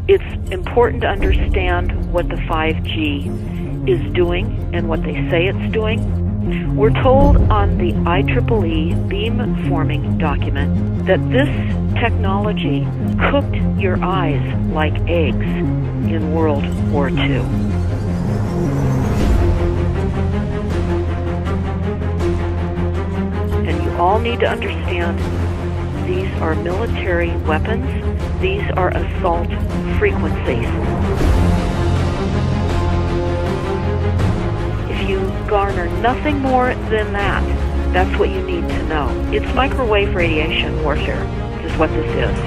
It's important to understand what the 5G is doing and what they say it's doing. We're told on the IEEE beamforming document that this technology cooked your eyes like eggs in World War II. And you all need to understand these are military weapons. These are assault frequencies. If you garner nothing more than that, that's what you need to know. It's microwave radiation warfare, is what this is.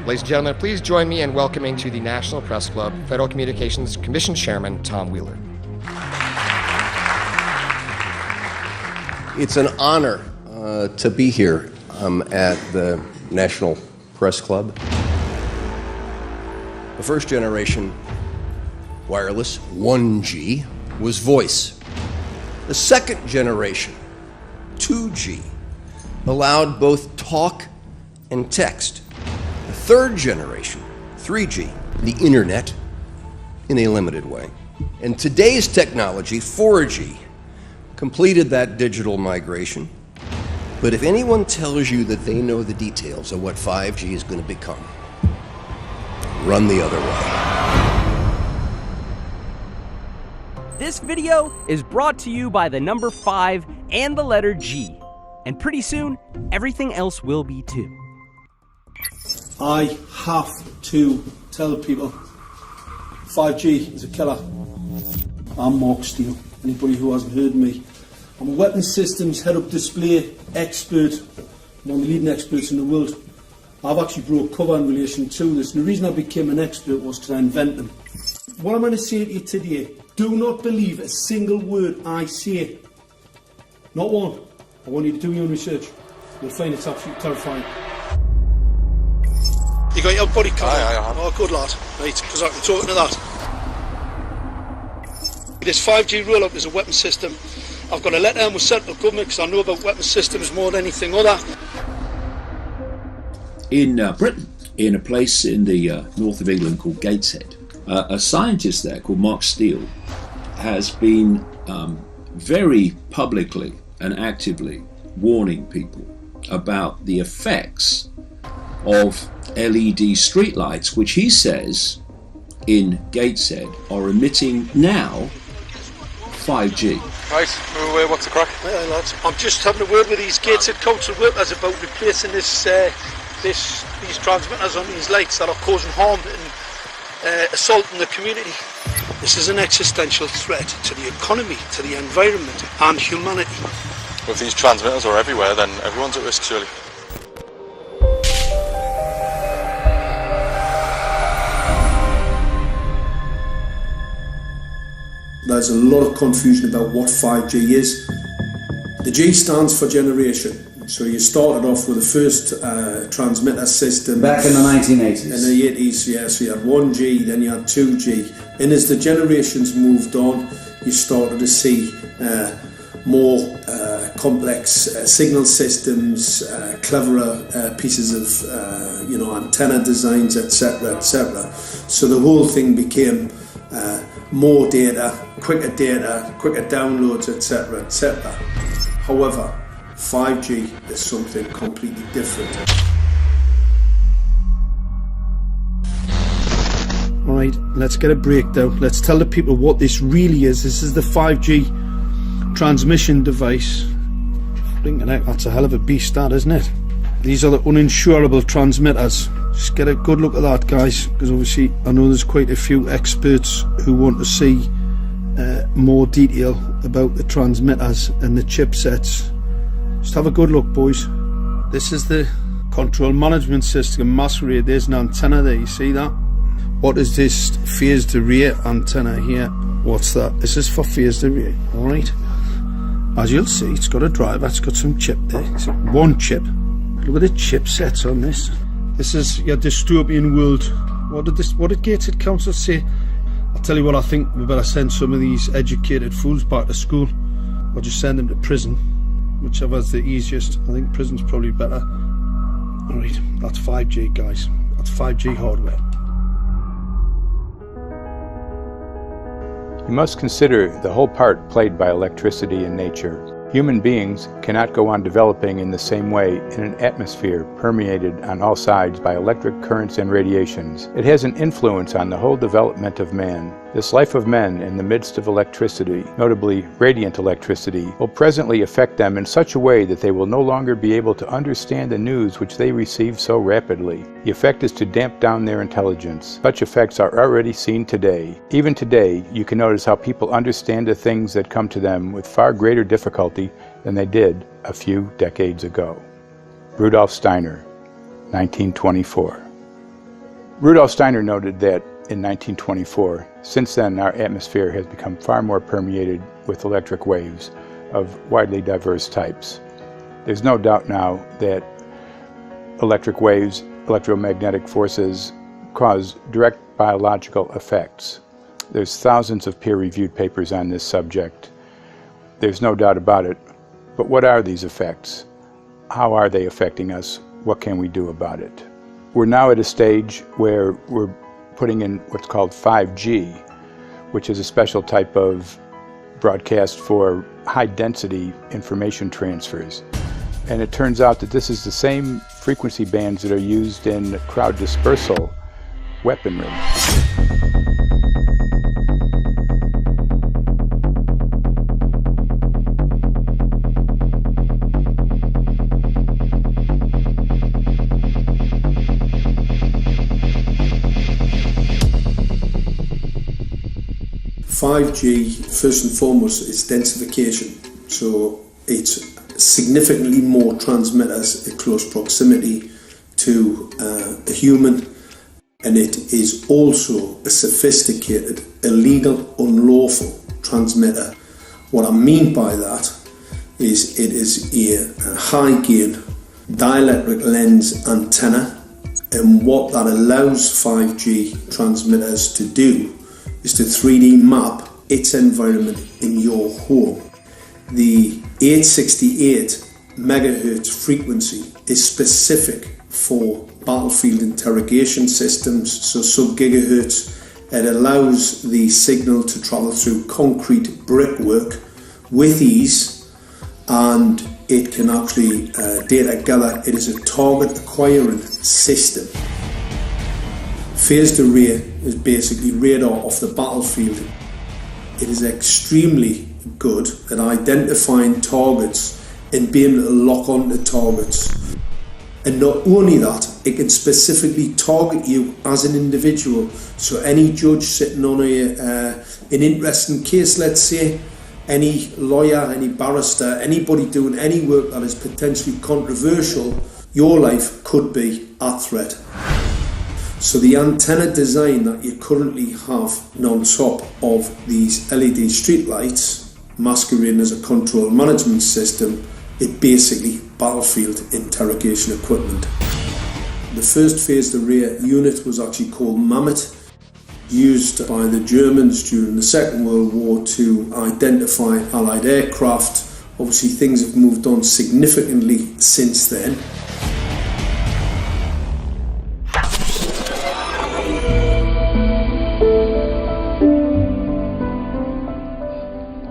Ladies and gentlemen, please join me in welcoming to the National Press Club Federal Communications Commission Chairman Tom Wheeler. It's an honor to be here at the National Press Club. The first generation wireless, 1G, was voice. The second generation, 2G, allowed both talk and text. Third generation, 3G, the internet, in a limited way. And today's technology, 4G, completed that digital migration. But if anyone tells you that they know the details of what 5G is going to become, run the other way. This video is brought to you by the number 5 and the letter G. And pretty soon, everything else will be too. I have to tell people 5G is a killer. I'm Mark Steele. Anybody who hasn't heard me, I'm a weapons systems head-up display expert, one of the leading experts in the world. I've actually brought cover in relation to this, and the reason I became an expert was because I invented them. What I'm going to say to you today, do not believe a single word I say. Not one. I want you to do your own research. You'll find it's absolutely terrifying. You got your body covered? Aye. Oh, good lad. Right, because I can talk to that. This 5G roll-up is a weapon system. I've got a letter in with central government because I know about weapon systems more than anything other. In Britain, in a place in the north of England called Gateshead, a scientist there called Mark Steele has been very publicly and actively warning people about the effects of LED streetlights, which he says in Gateshead are emitting now 5G. Right, what's the crack? Hey, lads. I'm just having a word with these Gateshead council workers about replacing these transmitters on these lights that are causing harm and assaulting the community. This is an existential threat to the economy, to the environment and humanity. If these transmitters are everywhere, then everyone's at risk, surely. There's a lot of confusion about what 5G is. The G stands for generation. So you started off with the first transmitter system. Back in the 1980s. In the 80s, yeah. So you had 1G, then you had 2G. And as the generations moved on, you started to see more complex signal systems, cleverer pieces of antenna designs, etc., etc. So the whole thing became more data, quicker downloads, etc., etc. However, 5G is something completely different. Alright, let's get a breakdown. Let's tell the people what this really is. This is the 5G transmission device. Blinking heck, that's a hell of a beast, that, isn't it? These are the uninsurable transmitters. Just get a good look at that, guys, because obviously I know there's quite a few experts who want to see more detail about the transmitters and the chipsets. Just have a good look, boys. This is the control management system masquerade. There's an antenna there, you see that? What is this phased array antenna here? What's that? This is for phased array, alright? As you'll see, it's got a driver, it's got some chip there. It's one chip. Look at the chipsets on this. This is your dystopian world. What did Gateshead Council say? I'll tell you what, I think we better send some of these educated fools back to school, or just send them to prison, whichever's the easiest. I think prison's probably better. Alright, that's 5G, guys. That's 5G hardware. You must consider the whole part played by electricity in nature. Human beings cannot go on developing in the same way in an atmosphere permeated on all sides by electric currents and radiations. It has an influence on the whole development of man. This life of men in the midst of electricity, notably radiant electricity, will presently affect them in such a way that they will no longer be able to understand the news which they receive so rapidly. The effect is to damp down their intelligence. Such effects are already seen today. Even today, you can notice how people understand the things that come to them with far greater difficulty than they did a few decades ago. Rudolf Steiner, 1924. Rudolf Steiner noted that in 1924, since then our atmosphere has become far more permeated with electric waves of widely diverse types. There's no doubt now that electric waves, electromagnetic forces, cause direct biological effects. There's thousands of peer-reviewed papers on this subject. There's no doubt about it. But what are these effects? How are they affecting us? What can we do about it? We're now at a stage where we're putting in what's called 5G, which is a special type of broadcast for high-density information transfers. And it turns out that this is the same frequency bands that are used in crowd dispersal weaponry. 5G, first and foremost, is densification. So it's significantly more transmitters in close proximity to a human, and it is also a sophisticated, illegal, unlawful transmitter. What I mean by that is it is a high gain dielectric lens antenna, and what that allows 5G transmitters to do is to 3D map its environment in your home. The 868 megahertz frequency is specific for battlefield interrogation systems, so sub-gigahertz. It allows the signal to travel through concrete brickwork with ease, and it can actually data gather. It is a target acquiring system. Phased array is basically radar off the battlefield. It is extremely good at identifying targets and being able to lock onto targets. And not only that, it can specifically target you as an individual. So any judge sitting on an interesting case, let's say, any lawyer, any barrister, anybody doing any work that is potentially controversial, your life could be at threat. So the antenna design that you currently have on top of these LED street lights, masquerading as a control management system, it basically battlefield interrogation equipment. The first phased array unit was actually called Mammoth, used by the Germans during the Second World War to identify Allied aircraft. Obviously things have moved on significantly since then.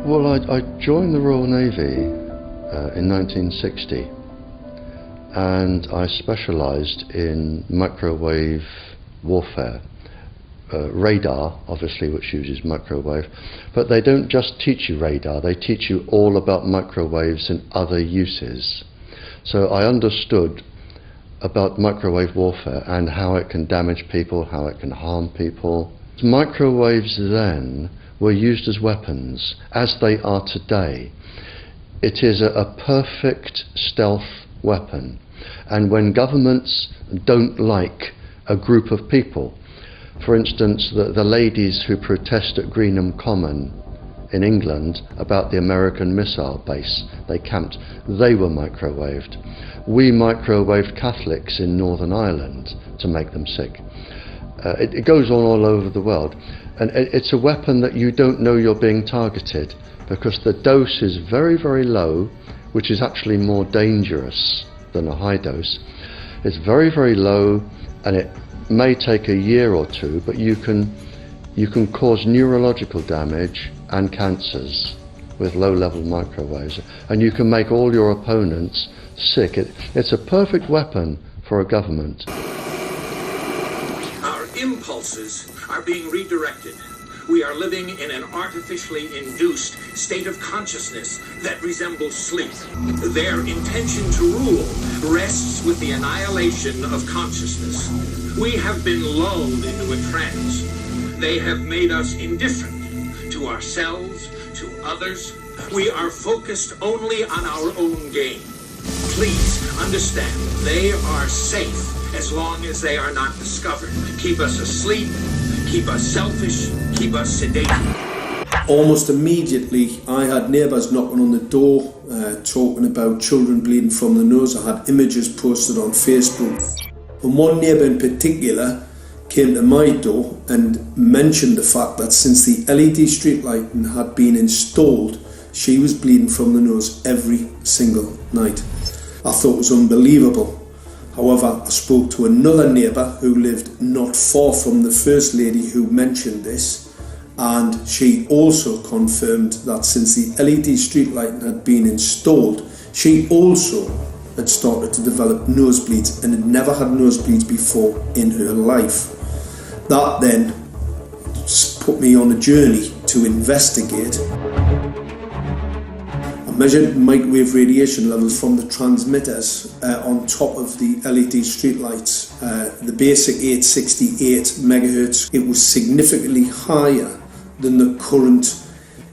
Well, I joined the Royal Navy in 1960, and I specialised in microwave warfare. Radar, obviously, which uses microwave, but they don't just teach you radar, they teach you all about microwaves and other uses. So I understood about microwave warfare and how it can damage people, how it can harm people. Microwaves then were used as weapons, as they are today. It is a perfect stealth weapon, and when governments don't like a group of people, For instance, the ladies who protest at Greenham Common in England about the American missile base they camped, they were microwaved. We microwaved Catholics in Northern Ireland to make them sick. It goes on all over the world, and it's a weapon that you don't know you're being targeted, because the dose is very, very low, which is actually more dangerous than a high dose. It's very, very low, and it may take a year or two, but you can cause neurological damage and cancers with low-level microwaves, and you can make all your opponents sick. It's a perfect weapon for a government. Our impulses are being redirected. We are living in an artificially induced state of consciousness that resembles sleep. Their intention to rule rests with the annihilation of consciousness. We have been lulled into a trance. They have made us indifferent to ourselves, to others. We are focused only on our own gain. Please understand, they are safe as long as they are not discovered. Keep us asleep, keep us selfish, keep us sedated. Almost immediately, I had neighbours knocking on the door, talking about children bleeding from the nose. I had images posted on Facebook. And one neighbour in particular came to my door and mentioned the fact that since the LED street lighting had been installed, she was bleeding from the nose every single night. I thought it was unbelievable. However, I spoke to another neighbour who lived not far from the first lady who mentioned this, and she also confirmed that since the LED street lighting had been installed, she also had started to develop nosebleeds and had never had nosebleeds before in her life. That then put me on a journey to investigate. I measured microwave radiation levels from the transmitters on top of the LED streetlights. The basic 868 megahertz, it was significantly higher than the current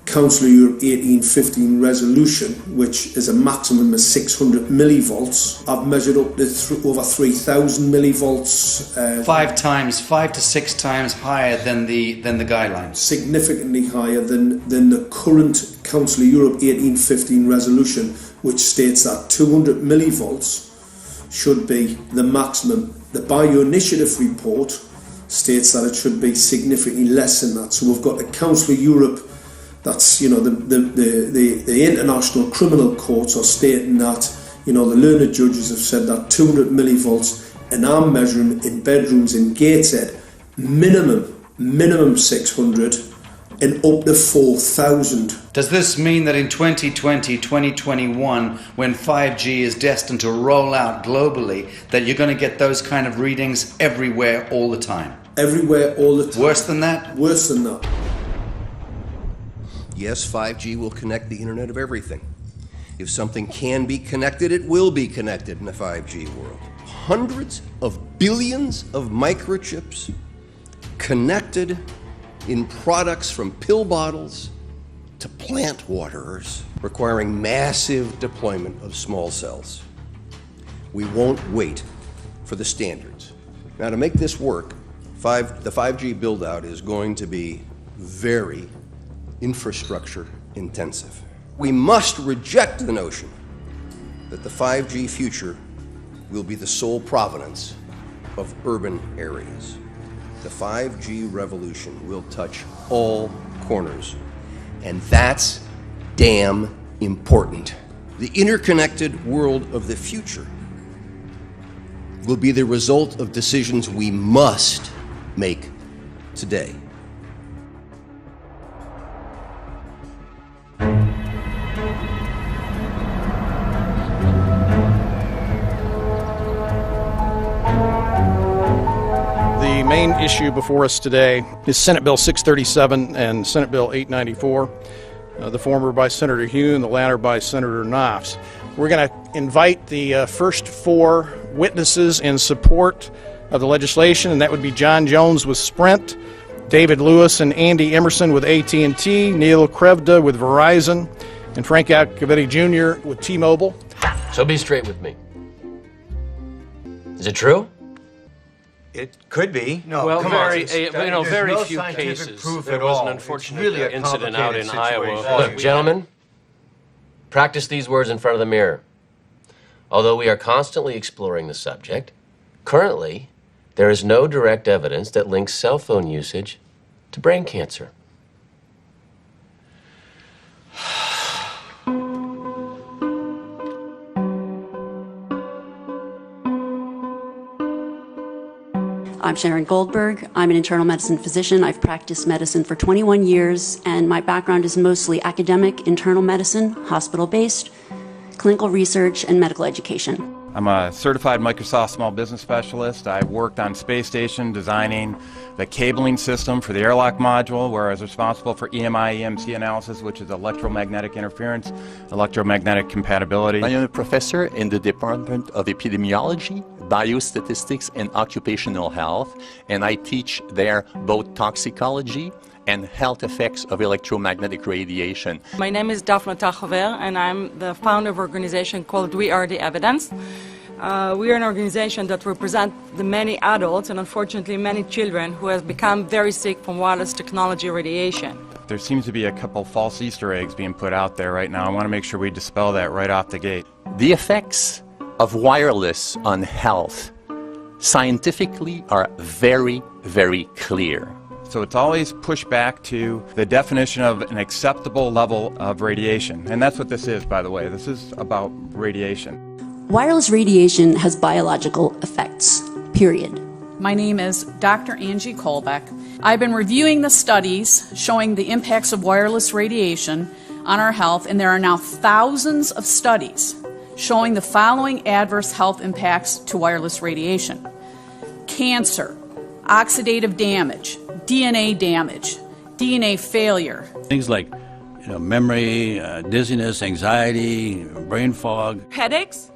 Council of Europe 1815 resolution, which is a maximum of 600 millivolts. I've measured up to over 3,000 millivolts. 5 to 6 times higher than the guidelines. Significantly higher than the current Council of Europe 1815 resolution, which states that 200 millivolts should be the maximum. The Bioinitiative report states that it should be significantly less than that. So we've got the Council of Europe, that's, you know, the international criminal courts are stating that, you know, the learned judges have said that 200 millivolts, and I'm measuring in bedrooms in Gateshead, minimum 600 and up to 4,000. Does this mean that in 2020, 2021, when 5G is destined to roll out globally, that you're going to get those kind of readings everywhere all the time? Everywhere all the time. Worse than that? Worse than that. Yes, 5G will connect the Internet of everything. If something can be connected, it will be connected in the 5G world. Hundreds of billions of microchips connected in products from pill bottles to plant waterers, requiring massive deployment of small cells. We won't wait for the standards. Now, to make this work, the 5G build-out is going to be very infrastructure intensive. We must reject the notion that the 5G future will be the sole provenance of urban areas. The 5G revolution will touch all corners, and that's damn important. The interconnected world of the future will be the result of decisions we must make today. The main issue before us today is Senate Bill 637 and Senate Bill 894, the former by Senator Hune, the latter by Senator Knopf. We're going to invite the first four witnesses in support of the legislation, and that would be John Jones with Sprint, David Lewis and Andy Emerson with AT&T, Neil Krevda with Verizon, and Frank Iacovetti Jr. with T-Mobile. So be straight with me. Is it true? It could be. No, well, come very, on. very no few cases. Proof There at was all. an unfortunate really incident out in Iowa. Look, gentlemen, practice these words in front of the mirror. Although we are constantly exploring the subject, currently, there is no direct evidence that links cell phone usage to brain cancer. I'm Sharon Goldberg. I'm an internal medicine physician. I've practiced medicine for 21 years, and my background is mostly academic, internal medicine, hospital-based, clinical research, and medical education. I'm a certified Microsoft small business specialist. I've worked on space station designing the cabling system for the airlock module, where I was responsible for EMI/EMC analysis, which is electromagnetic interference, electromagnetic compatibility. I am a professor in the Department of Epidemiology, Biostatistics, and Occupational Health, and I teach there both toxicology and health effects of electromagnetic radiation. My name is Daphne Tachover, and I'm the founder of an organization called We Are the Evidence. We are an organization that represents the many adults and unfortunately many children who have become very sick from wireless technology radiation. There seems to be a couple false Easter eggs being put out there right now. I want to make sure we dispel that right off the gate. The effects of wireless on health scientifically are very, very clear. So it's always pushed back to the definition of an acceptable level of radiation. And that's what this is, by the way. This is about radiation. Wireless radiation has biological effects, period. My name is Dr. Angie Kolbeck. I've been reviewing the studies showing the impacts of wireless radiation on our health, and there are now thousands of studies showing the following adverse health impacts to wireless radiation: cancer, oxidative damage, DNA damage, DNA failure. Things like memory, dizziness, anxiety, brain fog. Headaches,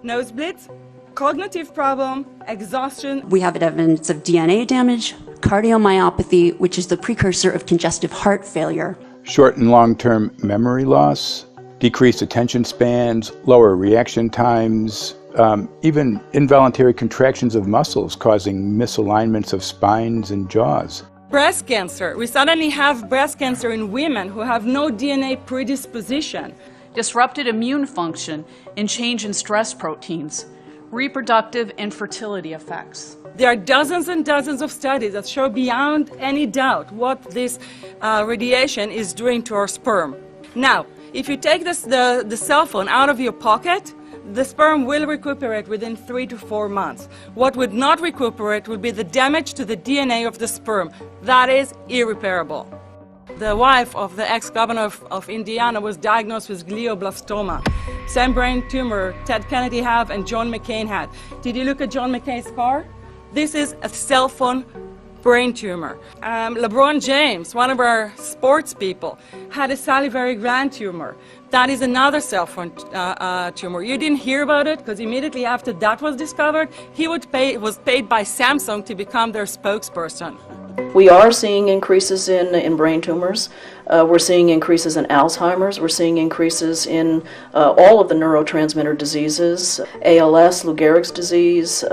nosebleeds, cognitive problem, exhaustion. We have evidence of DNA damage, cardiomyopathy, which is the precursor of congestive heart failure. Short and long-term memory loss, decreased attention spans, lower reaction times, even involuntary contractions of muscles causing misalignments of spines and jaws. Breast cancer. We suddenly have breast cancer in women who have no DNA predisposition. Disrupted immune function and change in stress proteins, reproductive and fertility effects. There are dozens and dozens of studies that show beyond any doubt what this radiation is doing to our sperm. Now, if you take the cell phone out of your pocket, the sperm will recuperate within 3 to 4 months. What would not recuperate would be the damage to the DNA of the sperm. That is irreparable. The wife of the ex-governor of Indiana was diagnosed with glioblastoma. Same brain tumor Ted Kennedy had and John McCain had. Did you look at John McCain's scar? This is a cell phone brain tumor. LeBron James, one of our sports people, had a salivary gland tumor. That is another cell phone tumor. You didn't hear about it because immediately after that was discovered, he was paid by Samsung to become their spokesperson. We are seeing increases in brain tumors. We're seeing increases in Alzheimer's. We're seeing increases in all of the neurotransmitter diseases, ALS, Lou Gehrig's disease,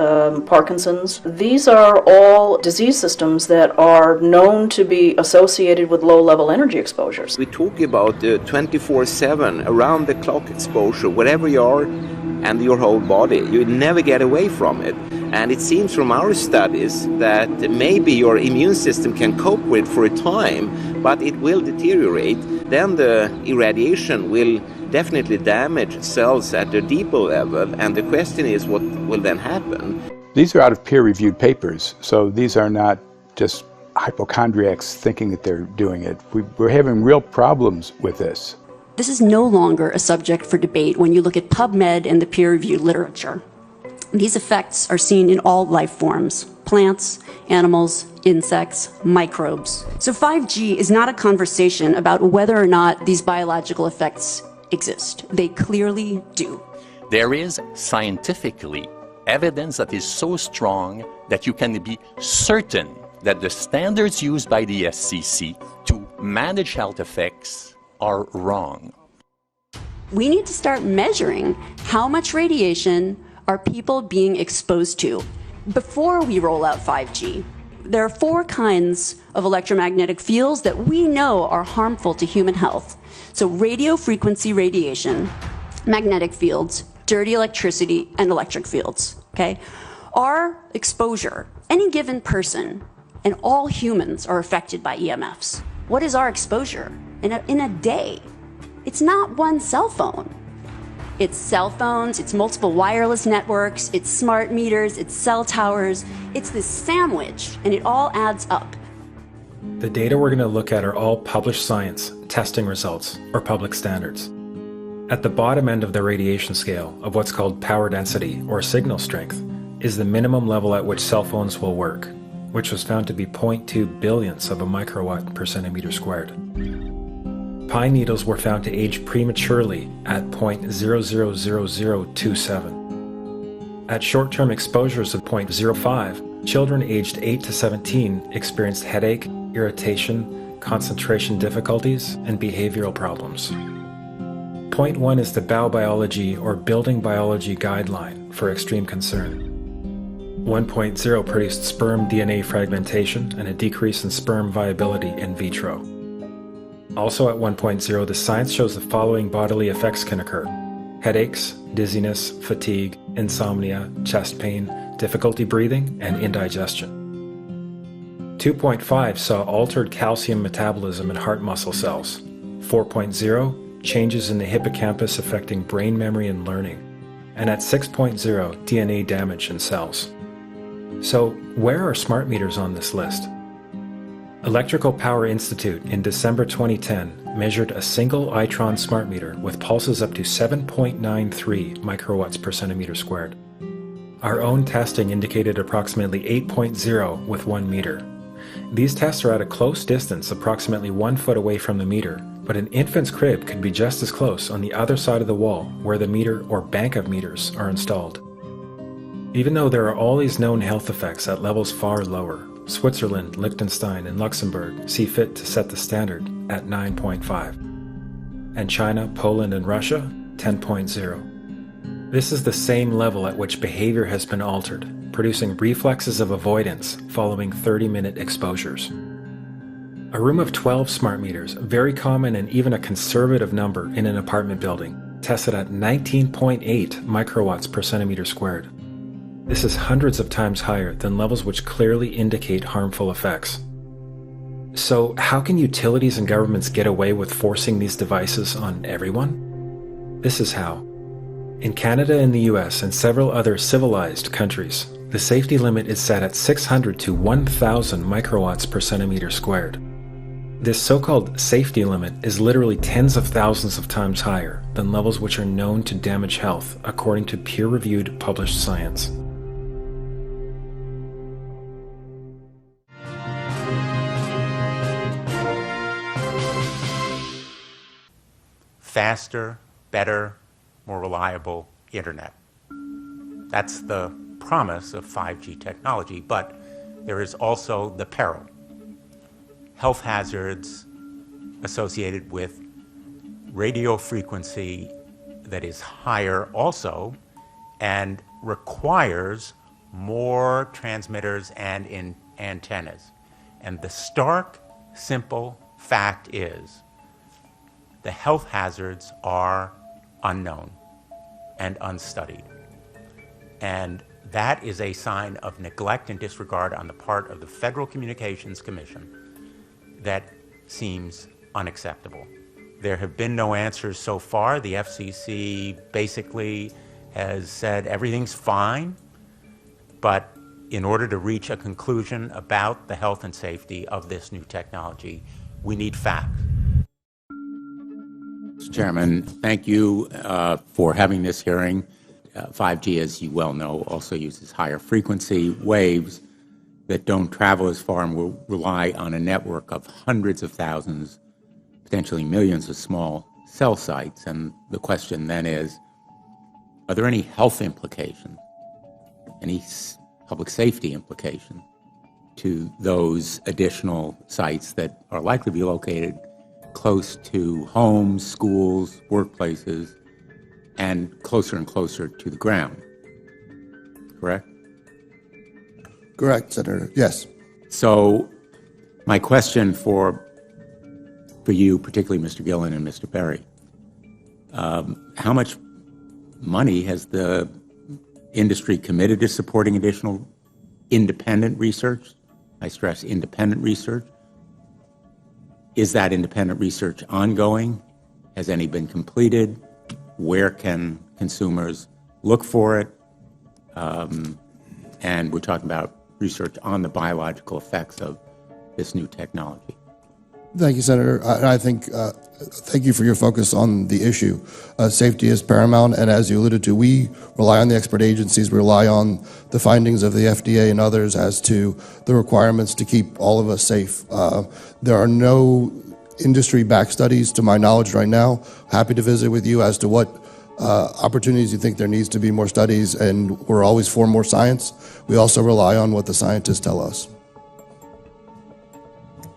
Parkinson's. These are all disease systems that are known to be associated with low-level energy exposures. We talk about 24/7, around-the-clock exposure, wherever you are and your whole body. You never get away from it. And it seems from our studies that maybe your immune system can cope with for a time, but it will deteriorate. Then the irradiation will definitely damage cells at a deeper level, and the question is what will then happen. These are out of peer-reviewed papers, so these are not just hypochondriacs thinking that they're doing it. We're having real problems with this. This is no longer a subject for debate when you look at PubMed and the peer-reviewed literature. These effects are seen in all life forms: plants, animals, insects, microbes. So 5G is not a conversation about whether or not these biological effects exist. They clearly do. There is scientifically evidence that is so strong that you can be certain that the standards used by the FCC to manage health effects are wrong. We need to start measuring how much radiation are people being exposed to. before we roll out 5G, there are 4 kinds of electromagnetic fields that we know are harmful to human health. So radio frequency radiation, magnetic fields, dirty electricity, and electric fields, okay? Our exposure, any given person, and all humans are affected by EMFs. What is our exposure in a day? It's not one cell phone. It's cell phones, it's multiple wireless networks, it's smart meters, it's cell towers. It's this sandwich, and it all adds up. The data we're going to look at are all published science, testing results, or public standards. At the bottom end of the radiation scale of what's called power density, or signal strength, is the minimum level at which cell phones will work, which was found to be 0.2 billionths of a microwatt per centimeter squared. Pine needles were found to age prematurely at 0.000027. At short-term exposures of 0.05, children aged 8 to 17 experienced headache, irritation, concentration difficulties, and behavioral problems. 0.1 is the biobiology or building biology guideline for extreme concern. 1.0 produced sperm DNA fragmentation and a decrease in sperm viability in vitro. Also at 1.0, the science shows the following bodily effects can occur: headaches, dizziness, fatigue, insomnia, chest pain, difficulty breathing, and indigestion. 2.5 saw altered calcium metabolism in heart muscle cells. 4.0, changes in the hippocampus affecting brain memory and learning. And at 6.0, DNA damage in cells. So, where are smart meters on this list? Electrical Power Institute in December 2010 measured a single Itron smart meter with pulses up to 7.93 microwatts per centimeter squared. Our own testing indicated approximately 8.0 with 1 meter. These tests are at a close distance, approximately 1 foot away from the meter, but an infant's crib could be just as close on the other side of the wall where the meter or bank of meters are installed. Even though there are all these known health effects at levels far lower, Switzerland, Liechtenstein, and Luxembourg see fit to set the standard at 9.5. And China, Poland, and Russia, 10.0. This is the same level at which behavior has been altered, producing reflexes of avoidance following 30-minute exposures. A room of 12 smart meters, very common and even a conservative number in an apartment building, tested at 19.8 microwatts per centimeter squared. This is hundreds of times higher than levels which clearly indicate harmful effects. So, how can utilities and governments get away with forcing these devices on everyone? This is how. In Canada and the US and several other civilized countries, the safety limit is set at 600 to 1,000 microwatts per centimeter squared. This so-called safety limit is literally tens of thousands of times higher than levels which are known to damage health according to peer-reviewed published science. Faster, better, more reliable internet. That's the promise of 5G technology, but there is also the peril. Health hazards associated with radio frequency that is higher also and requires more transmitters and antennas. And the stark, simple fact is the health hazards are unknown and unstudied. And that is a sign of neglect and disregard on the part of the Federal Communications Commission that seems unacceptable. There have been no answers so far. The FCC basically has said everything's fine, but in order to reach a conclusion about the health and safety of this new technology, we need facts. Mr. Chairman, thank you for having this hearing. 5G, as you well know, also uses higher frequency waves that don't travel as far and will rely on a network of hundreds of thousands, potentially millions of small cell sites. And the question then is, are there any health implications, any public safety implications to those additional sites that are likely to be located close to homes, schools, workplaces, and closer to the ground, correct? Correct, Senator. Yes. So my question for you, particularly Mr. Gillen and Mr. Berry, how much money has the industry committed to supporting additional independent research? I stress independent research. Is that independent research ongoing? Has any been completed? Where can consumers look for it? And we're talking about research on the biological effects of this new technology. Thank you, Senator. I think, thank you for your focus on the issue. Safety is paramount, and as you alluded to, we rely on the expert agencies, we rely on the findings of the FDA and others as to the requirements to keep all of us safe. There are no industry-backed studies, to my knowledge right now. Happy to visit with you as to what opportunities you think there needs to be more studies, and we're always for more science. We also rely on what the scientists tell us.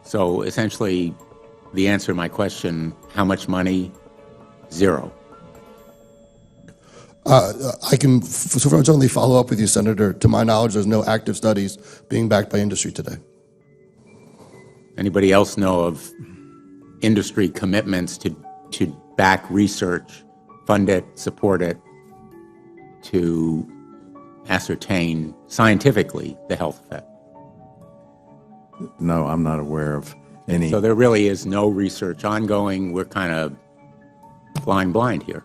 So essentially, the answer to my question, how much money? Zero. I can certainly follow up with you, Senator. To my knowledge, there's no active studies being backed by industry today. Anybody else know of industry commitments to back research, fund it, support it, to ascertain scientifically the health effect? No, I'm not aware of any. So there really is no research ongoing. We're kind of flying blind here,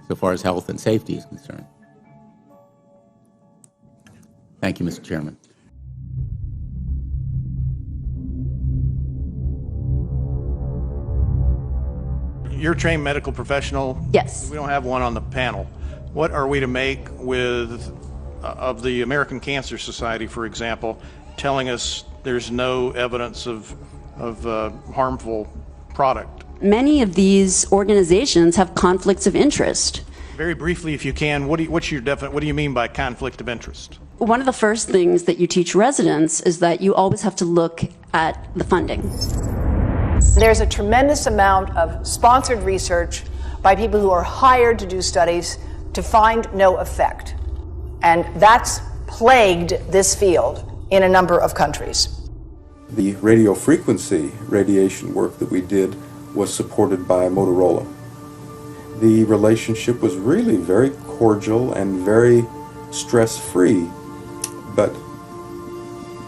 so far as health and safety is concerned. Thank you, Mr. Chairman. You're a trained medical professional. Yes. We don't have one on the panel. What are we to make of the American Cancer Society, for example, telling us there's no evidence of harmful product? Many of these organizations have conflicts of interest. Very briefly, if you can, what do you mean by conflict of interest? One of the first things that you teach residents is that you always have to look at the funding. There's a tremendous amount of sponsored research by people who are hired to do studies to find no effect. And that's plagued this field in a number of countries. The radio frequency radiation work that we did was supported by Motorola. The relationship was really very cordial and very stress-free, but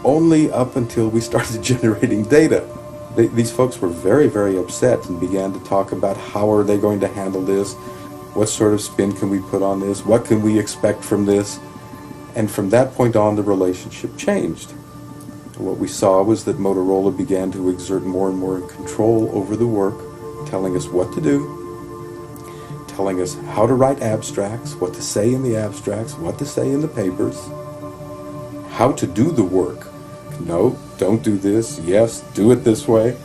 only up until we started generating data. These folks were very, very upset and began to talk about how are they going to handle this, what sort of spin can we put on this, what can we expect from this, and from that point on the relationship changed. What we saw was that Motorola began to exert more and more control over the work, telling us what to do, telling us how to write abstracts, what to say in the abstracts, what to say in the papers, how to do the work. No, don't do this. Yes, do it this way.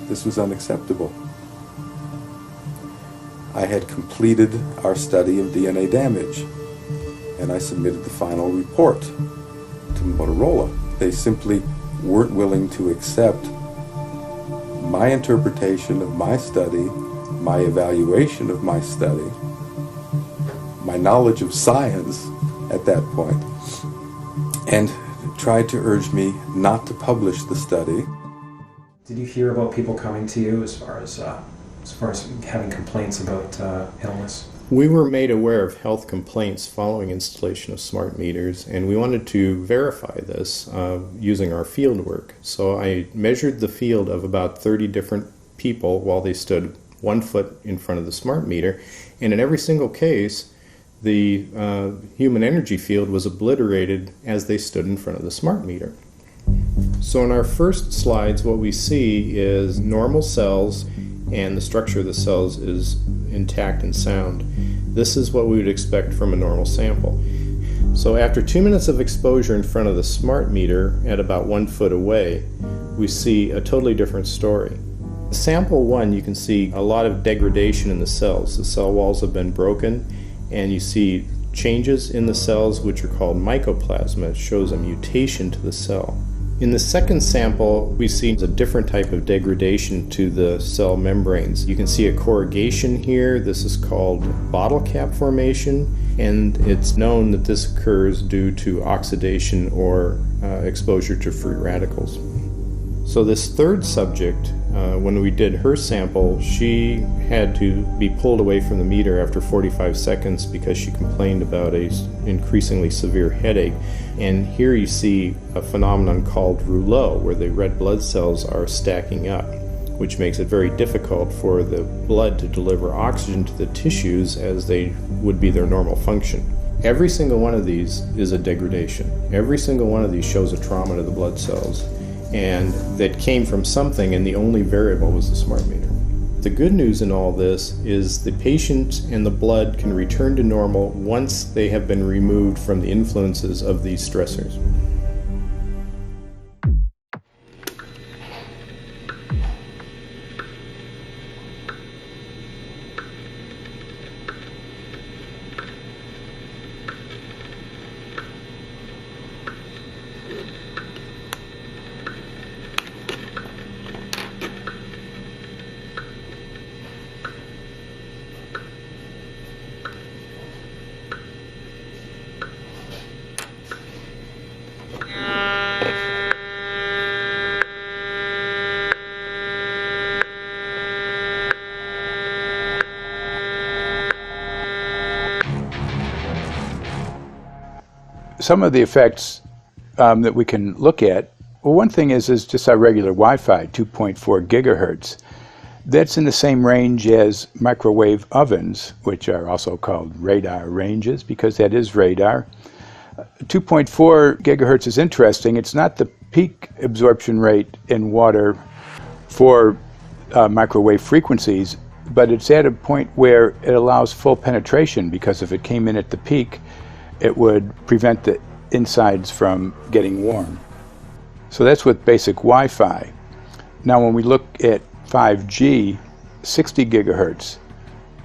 This was unacceptable. I had completed our study of DNA damage, and I submitted the final report to Motorola. They simply weren't willing to accept my interpretation of my study, my evaluation of my study, my knowledge of science at that point, and tried to urge me not to publish the study. Did you hear about people coming to you as far as having complaints about illness? We were made aware of health complaints following installation of smart meters, and we wanted to verify this using our field work. So I measured the field of about 30 different people while they stood 1 foot in front of the smart meter, and in every single case, the human energy field was obliterated as they stood in front of the smart meter. So in our first slides, what we see is normal cells, and the structure of the cells is intact and sound. This is what we would expect from a normal sample. So after 2 minutes of exposure in front of the smart meter at about 1 foot away, we see a totally different story. Sample 1, you can see a lot of degradation in the cells. The cell walls have been broken, and you see changes in the cells which are called mycoplasma. It shows a mutation to the cell. In the second sample, we see a different type of degradation to the cell membranes. You can see a corrugation here. This is called bottle cap formation, and it's known that this occurs due to oxidation or exposure to free radicals. So this third subject, when we did her sample, she had to be pulled away from the meter after 45 seconds because she complained about an increasingly severe headache. And here you see a phenomenon called rouleau, where the red blood cells are stacking up, which makes it very difficult for the blood to deliver oxygen to the tissues as they would be their normal function. Every single one of these is a degradation. Every single one of these shows a trauma to the blood cells, and that came from something, and the only variable was the smart meter. The good news in all this is the patient and the blood can return to normal once they have been removed from the influences of these stressors. Some of the effects that we can look at, well, one thing is just our regular Wi-Fi, 2.4 gigahertz. That's in the same range as microwave ovens, which are also called radar ranges, because that is radar. 2.4 gigahertz is interesting. It's not the peak absorption rate in water for microwave frequencies, but it's at a point where it allows full penetration, because if it came in at the peak, it would prevent the insides from getting warm. So that's with basic Wi-Fi. Now when we look at 5G, 60 gigahertz,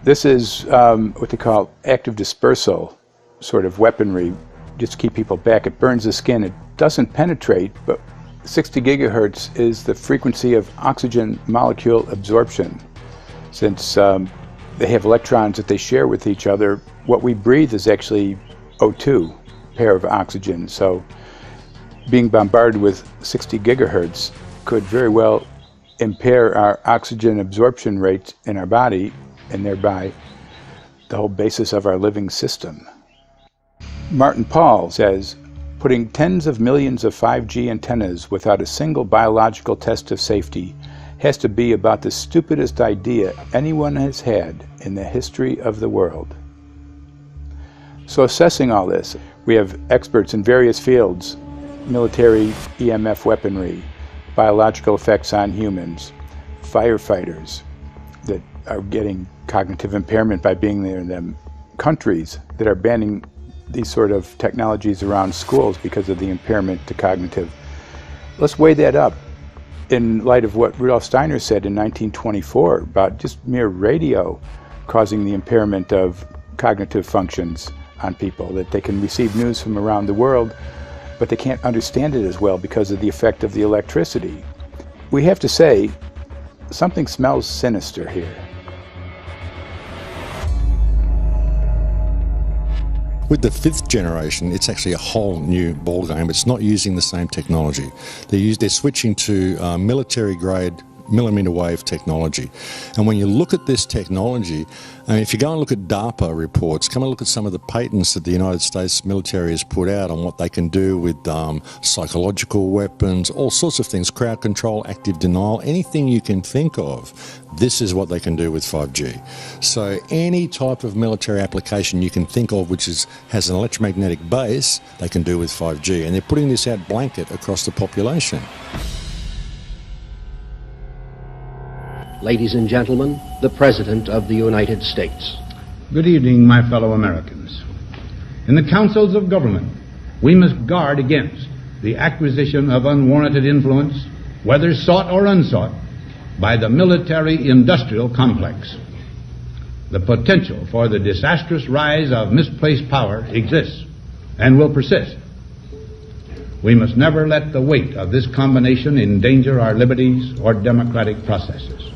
this is what they call active dispersal sort of weaponry, just to keep people back. It burns the skin. It doesn't penetrate, but 60 gigahertz is the frequency of oxygen molecule absorption. Since they have electrons that they share with each other, what we breathe is actually O2, pair of oxygen. So being bombarded with 60 gigahertz could very well impair our oxygen absorption rate in our body, and thereby the whole basis of our living system. Martin Paul says, putting tens of millions of 5G antennas without a single biological test of safety has to be about the stupidest idea anyone has had in the history of the world. So assessing all this, we have experts in various fields: military EMF weaponry, biological effects on humans, firefighters that are getting cognitive impairment by being there in them, countries that are banning these sort of technologies around schools because of the impairment to cognitive. Let's weigh that up in light of what Rudolf Steiner said in 1924 about just mere radio causing the impairment of cognitive functions on people, that they can receive news from around the world, but they can't understand it as well because of the effect of the electricity. We have to say, something smells sinister here. With the 5th generation, it's actually a whole new ballgame. It's not using the same technology. They're switching to military-grade millimeter wave technology. And when you look at this technology, if you go and look at DARPA reports, come and look at some of the patents that the United States military has put out on what they can do with psychological weapons, all sorts of things, crowd control, active denial, anything you can think of, this is what they can do with 5G. So any type of military application you can think of which has an electromagnetic base, they can do with 5G. And they're putting this out blanket across the population. Ladies and gentlemen, the President of the United States. Good evening, my fellow Americans. In the councils of government, we must guard against the acquisition of unwarranted influence, whether sought or unsought, by the military-industrial complex. The potential for the disastrous rise of misplaced power exists and will persist. We must never let the weight of this combination endanger our liberties or democratic processes.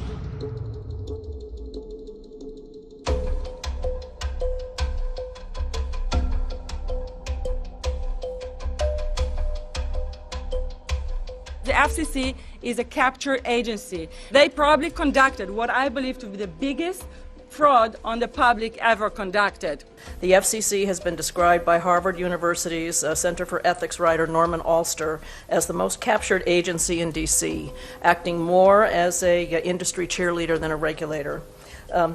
FCC is a capture agency. They probably conducted what I believe to be the biggest fraud on the public ever conducted. The FCC has been described by Harvard University's Center for Ethics writer Norman Alster as the most captured agency in D.C., acting more as an industry cheerleader than a regulator.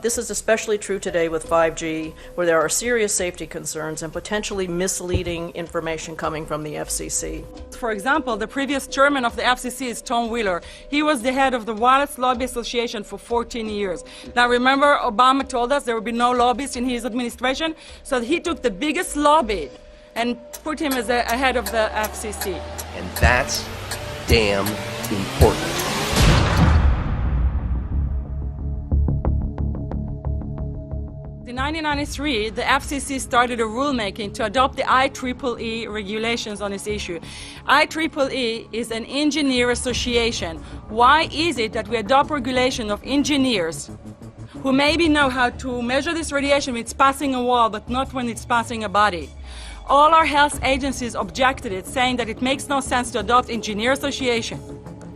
This is especially true today with 5G, where there are serious safety concerns and potentially misleading information coming from the FCC. For example, the previous chairman of the FCC is Tom Wheeler. He was the head of the Wireless Lobby Association for 14 years. Now remember, Obama told us there would be no lobbyists in his administration, so he took the biggest lobby and put him as a head of the FCC. And that's damn important. In 1993, the FCC started a rulemaking to adopt the IEEE regulations on this issue. IEEE is an engineer association. Why is it that we adopt regulation of engineers who maybe know how to measure this radiation when it's passing a wall, but not when it's passing a body? All our health agencies objected it, saying that it makes no sense to adopt engineer association,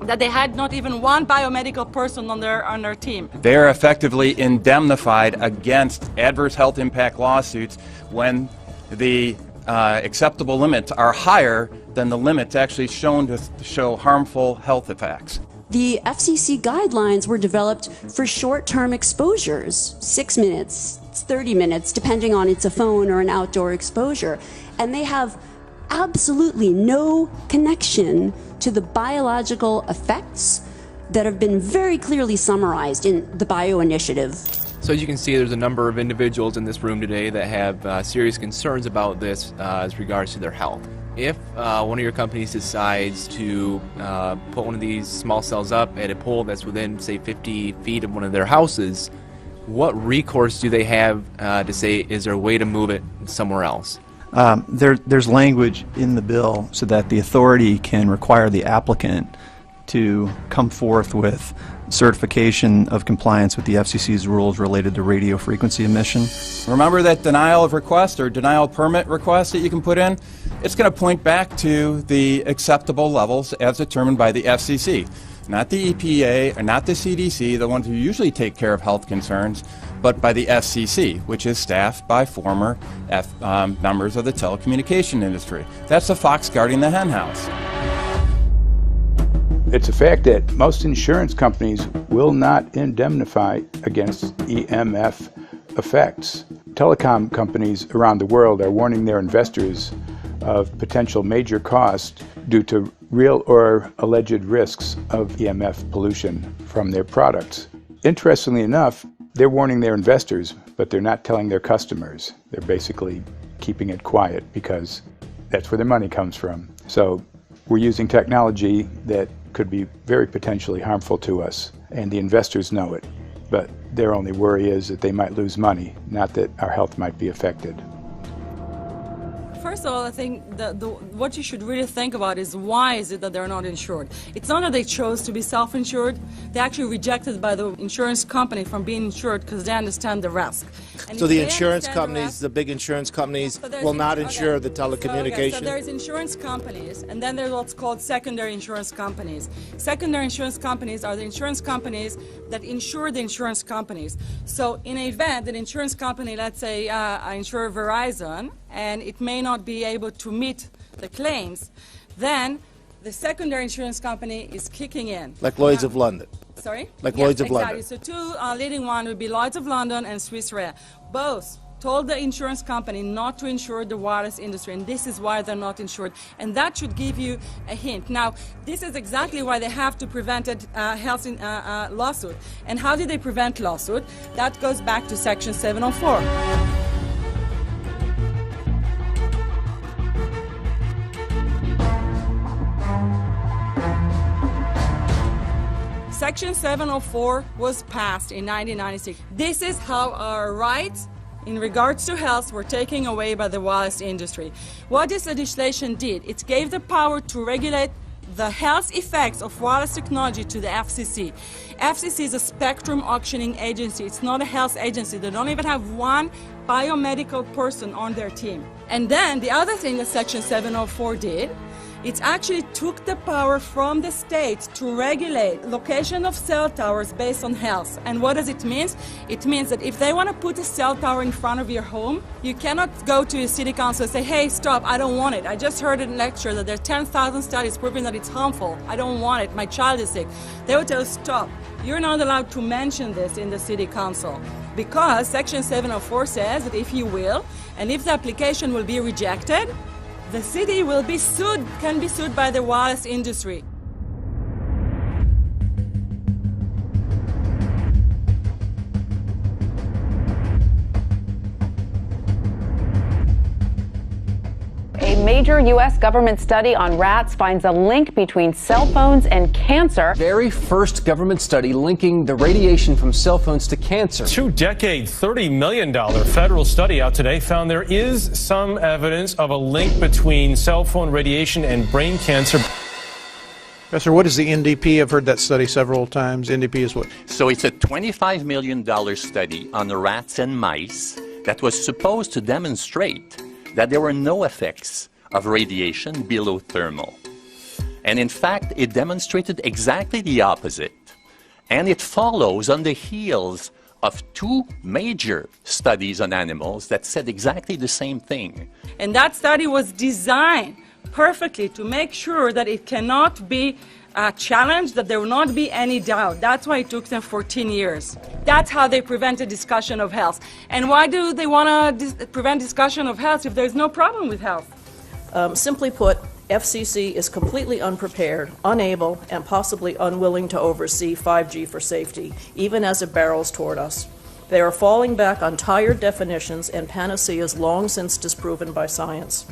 that they had not even one biomedical person on their team. They are effectively indemnified against adverse health impact lawsuits when the acceptable limits are higher than the limits actually shown to show harmful health effects. The FCC guidelines were developed for short-term exposures, 6 minutes, 30 minutes, depending on it's a phone or an outdoor exposure. And they have absolutely no connection to the biological effects that have been very clearly summarized in the Bio Initiative. So as you can see, there's a number of individuals in this room today that have serious concerns about this as regards to their health. If one of your companies decides to put one of these small cells up at a pole that's within, say, 50 feet of one of their houses, what recourse do they have to say, is there a way to move it somewhere else? There's language in the bill so that the authority can require the applicant to come forth with certification of compliance with the FCC's rules related to radio frequency emission. Remember that denial of request or denial of permit request that you can put in? It's going to point back to the acceptable levels as determined by the FCC. Not the EPA or not the CDC, the ones who usually take care of health concerns, but by the FCC, which is staffed by former members of the telecommunication industry. That's the fox guarding the hen house. It's a fact that most insurance companies will not indemnify against EMF effects. Telecom companies around the world are warning their investors of potential major costs due to real or alleged risks of EMF pollution from their products. Interestingly enough, they're warning their investors, but they're not telling their customers. They're basically keeping it quiet because that's where their money comes from. So we're using technology that could be very potentially harmful to us, and the investors know it. But their only worry is that they might lose money, not that our health might be affected. First of all, I think what you should really think about is why is it that they're not insured? It's not that they chose to be self-insured. They actually rejected by the insurance company from being insured because they understand the risk. And so the insurance companies, the big insurance companies, will not insure the telecommunications? So there's insurance companies, and then there's what's called secondary insurance companies. Secondary insurance companies are the insurance companies that insure the insurance companies. So in an event, an insurance company, let's say I insure Verizon, and it may not be able to meet the claims, then the secondary insurance company is kicking in. Like Lloyd's of London. Sorry? Like Lloyd's of exactly. London. So two leading one would be Lloyd's of London and Swiss Re. Both told the insurance company not to insure the wireless industry, and this is why they're not insured. And that should give you a hint. Now, this is exactly why they have to prevent a lawsuit. And how did they prevent lawsuit? That goes back to Section 704. Section 704 was passed in 1996. This is how our rights in regards to health were taken away by the wireless industry. What this legislation did, it gave the power to regulate the health effects of wireless technology to the FCC. FCC is a spectrum auctioning agency. It's not a health agency. They don't even have one biomedical person on their team. And then the other thing that Section 704 did, It actually took the power from the state to regulate location of cell towers based on health. And what does it mean? It means that if they want to put a cell tower in front of your home, you cannot go to your city council and say, hey, stop, I don't want it. I just heard in a lecture that there are 10,000 studies proving that it's harmful. I don't want it. My child is sick. They will tell you, stop. You're not allowed to mention this in the city council because Section 704 says that if you will, and if the application will be rejected, the city will be sued, can be sued by the wireless industry. A major U.S. government study on rats finds a link between cell phones and cancer. Very first government study linking the radiation from cell phones to cancer. 2-decade, $30 million federal study out today found there is some evidence of a link between cell phone radiation and brain cancer. Professor, what is the NDP? I've heard that study several times. NDP is what? So it's a $25 million study on the rats and mice that was supposed to demonstrate that there were no effects of radiation below thermal. And in fact, it demonstrated exactly the opposite. And it follows on the heels of two major studies on animals that said exactly the same thing. And that study was designed perfectly to make sure that it cannot be challenged, that there will not be any doubt. That's why it took them 14 years. That's how they prevented discussion of health. And why do they want to prevent discussion of health if there's no problem with health? Simply put, FCC is completely unprepared, unable, and possibly unwilling to oversee 5G for safety, even as it barrels toward us. They are falling back on tired definitions and panaceas long since disproven by science.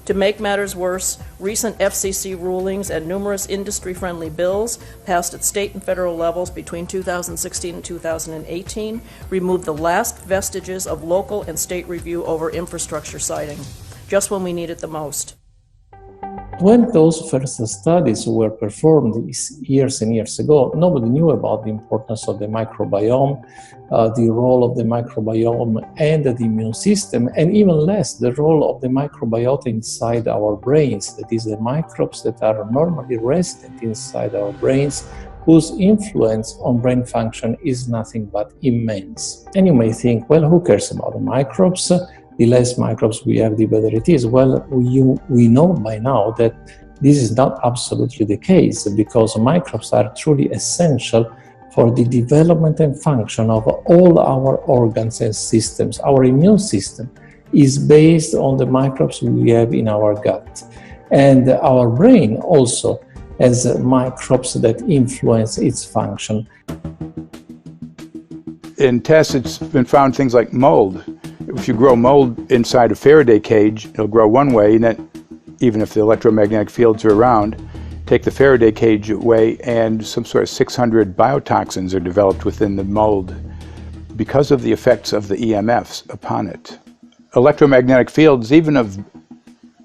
To make matters worse, recent FCC rulings and numerous industry-friendly bills passed at state and federal levels between 2016 and 2018 removed the last vestiges of local and state review over infrastructure siting, just when we need it the most. When those first studies were performed years and years ago, nobody knew about the importance of the microbiome, the role of the microbiome and the immune system, and even less the role of the microbiota inside our brains, that is, the microbes that are normally resident inside our brains, whose influence on brain function is nothing but immense. And you may think, well, who cares about the microbes? The less microbes we have, the better it is. Well, we know by now that this is not absolutely the case, because microbes are truly essential for the development and function of all our organs and systems. Our immune system is based on the microbes we have in our gut. And our brain also has microbes that influence its function. In tests, it's been found things like mold. If you grow mold inside a Faraday cage, it'll grow one way, and then even if the electromagnetic fields are around, take the Faraday cage away and some sort of 600 biotoxins are developed within the mold because of the effects of the EMFs upon it. Electromagnetic fields, even of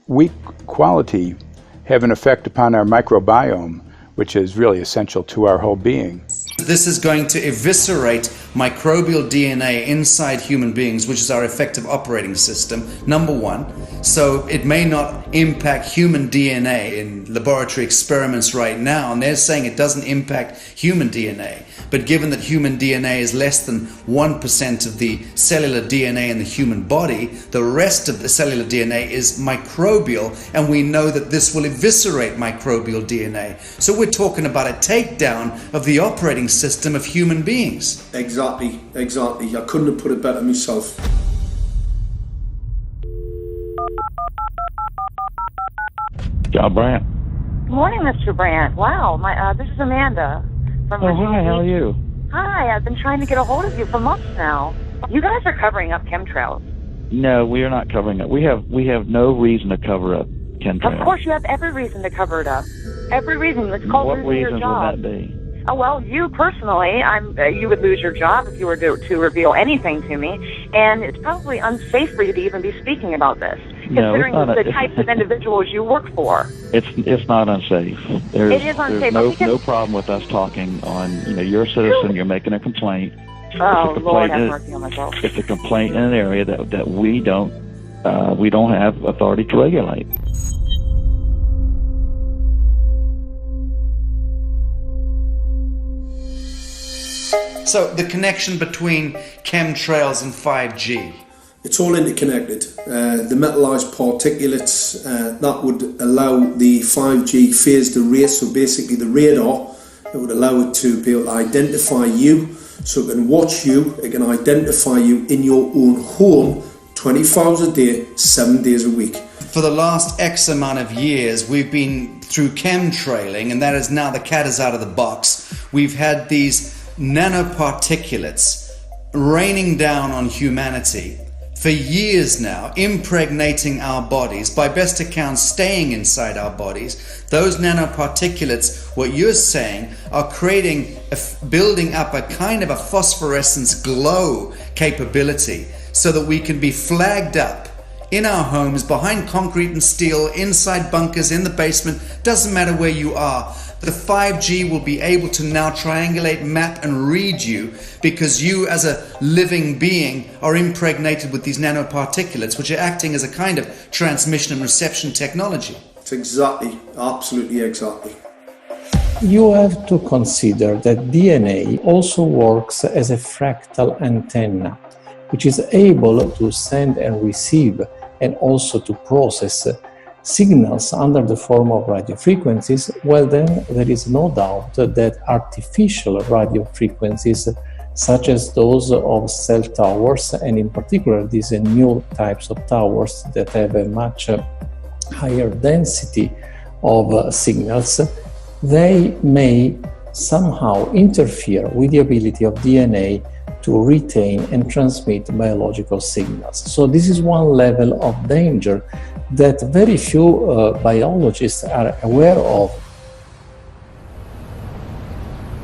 weak quality, have an effect upon our microbiome, which is really essential to our whole being. This is going to eviscerate microbial DNA inside human beings, which is our effective operating system, number one. So it may not impact human DNA in laboratory experiments right now, and they're saying it doesn't impact human DNA. But given that human DNA is less than 1% of the cellular DNA in the human body, the rest of the cellular DNA is microbial, and we know that this will eviscerate microbial DNA. So we're talking about a takedown of the operating system of human beings. Exactly. I couldn't have put it better myself. John Brandt. Good morning, Mr. Brandt. Wow, this is Amanda from Virginia. Hi, how are you? Hi, I've been trying to get a hold of you for months now. You guys are covering up chemtrails. No, we are not covering up. We have no reason to cover up chemtrails. Of course, you have every reason to cover it up. Every reason. It's called losing your job. What reasons would that be? Oh, well, you personally, you would lose your job if you were to reveal anything to me, and it's probably unsafe for you to even be speaking about this, considering the types of individuals you work for. It's not unsafe. It is unsafe. There's no problem with us talking on, you're a citizen, you're making a complaint. Oh, Lord have mercy on my soul. It's a complaint in an area that we don't have authority to regulate. So the connection between chemtrails and 5G. It's all interconnected. The metallized particulates that would allow the 5G phased array, so basically the radar, it would allow it to be able to identify you, so it can watch you, it can identify you in your own home 24 hours a day, 7 days a week. For the last X amount of years, we've been through chemtrailing, and that is now the cat is out of the box. We've had these nanoparticulates raining down on humanity for years now, impregnating our bodies, by best accounts staying inside our bodies. Those nanoparticulates, what you're saying, are building up a kind of a phosphorescence glow capability so that we can be flagged up in our homes, behind concrete and steel, inside bunkers, in the basement, doesn't matter where you are. The 5G will be able to now triangulate, map and read you, because you as a living being are impregnated with these nanoparticulates, which are acting as a kind of transmission and reception technology. It's exactly, absolutely exactly. You have to consider that DNA also works as a fractal antenna, which is able to send and receive and also to process signals under the form of radio frequencies. Well, then there is no doubt that artificial radio frequencies, such as those of cell towers, and in particular these new types of towers that have a much higher density of signals, they may somehow interfere with the ability of DNA to retain and transmit biological signals. So this is one level of danger that very few biologists are aware of.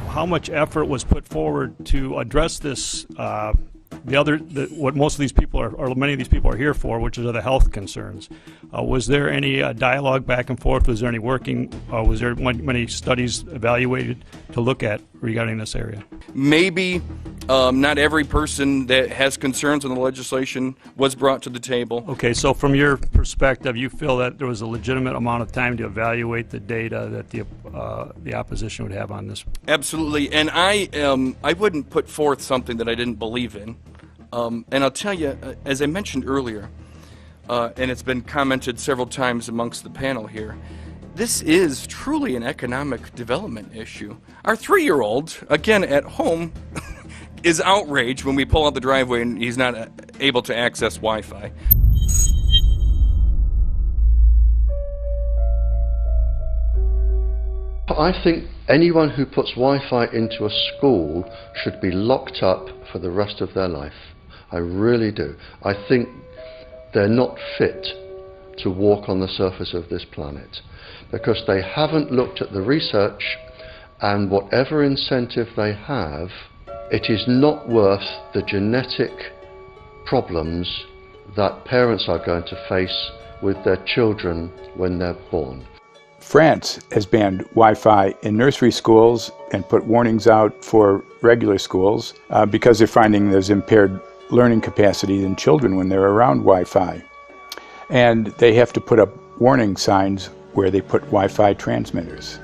How much effort was put forward to address this, what most of these people are, or many of these people are here for, which are the health concerns? Was there any dialogue back and forth? Was there any working, was there many studies evaluated to look at regarding this area? Maybe not every person that has concerns on the legislation was brought to the table. Okay, so from your perspective, you feel that there was a legitimate amount of time to evaluate the data that the opposition would have on this? Absolutely, and I wouldn't put forth something that I didn't believe in. And I'll tell you, as I mentioned earlier, and it's been commented several times amongst the panel here, this is truly an economic development issue. Our 3-year-old, again at home, is outraged when we pull out the driveway and he's not able to access Wi-Fi. I think anyone who puts Wi-Fi into a school should be locked up for the rest of their life. I really do. I think they're not fit to walk on the surface of this planet because they haven't looked at the research, and whatever incentive they have, it is not worth the genetic problems that parents are going to face with their children when they're born. France has banned Wi-Fi in nursery schools and put warnings out for regular schools because they're finding there's impaired learning capacity in children when they're around Wi-Fi. And they have to put up warning signs where they put Wi-Fi transmitters.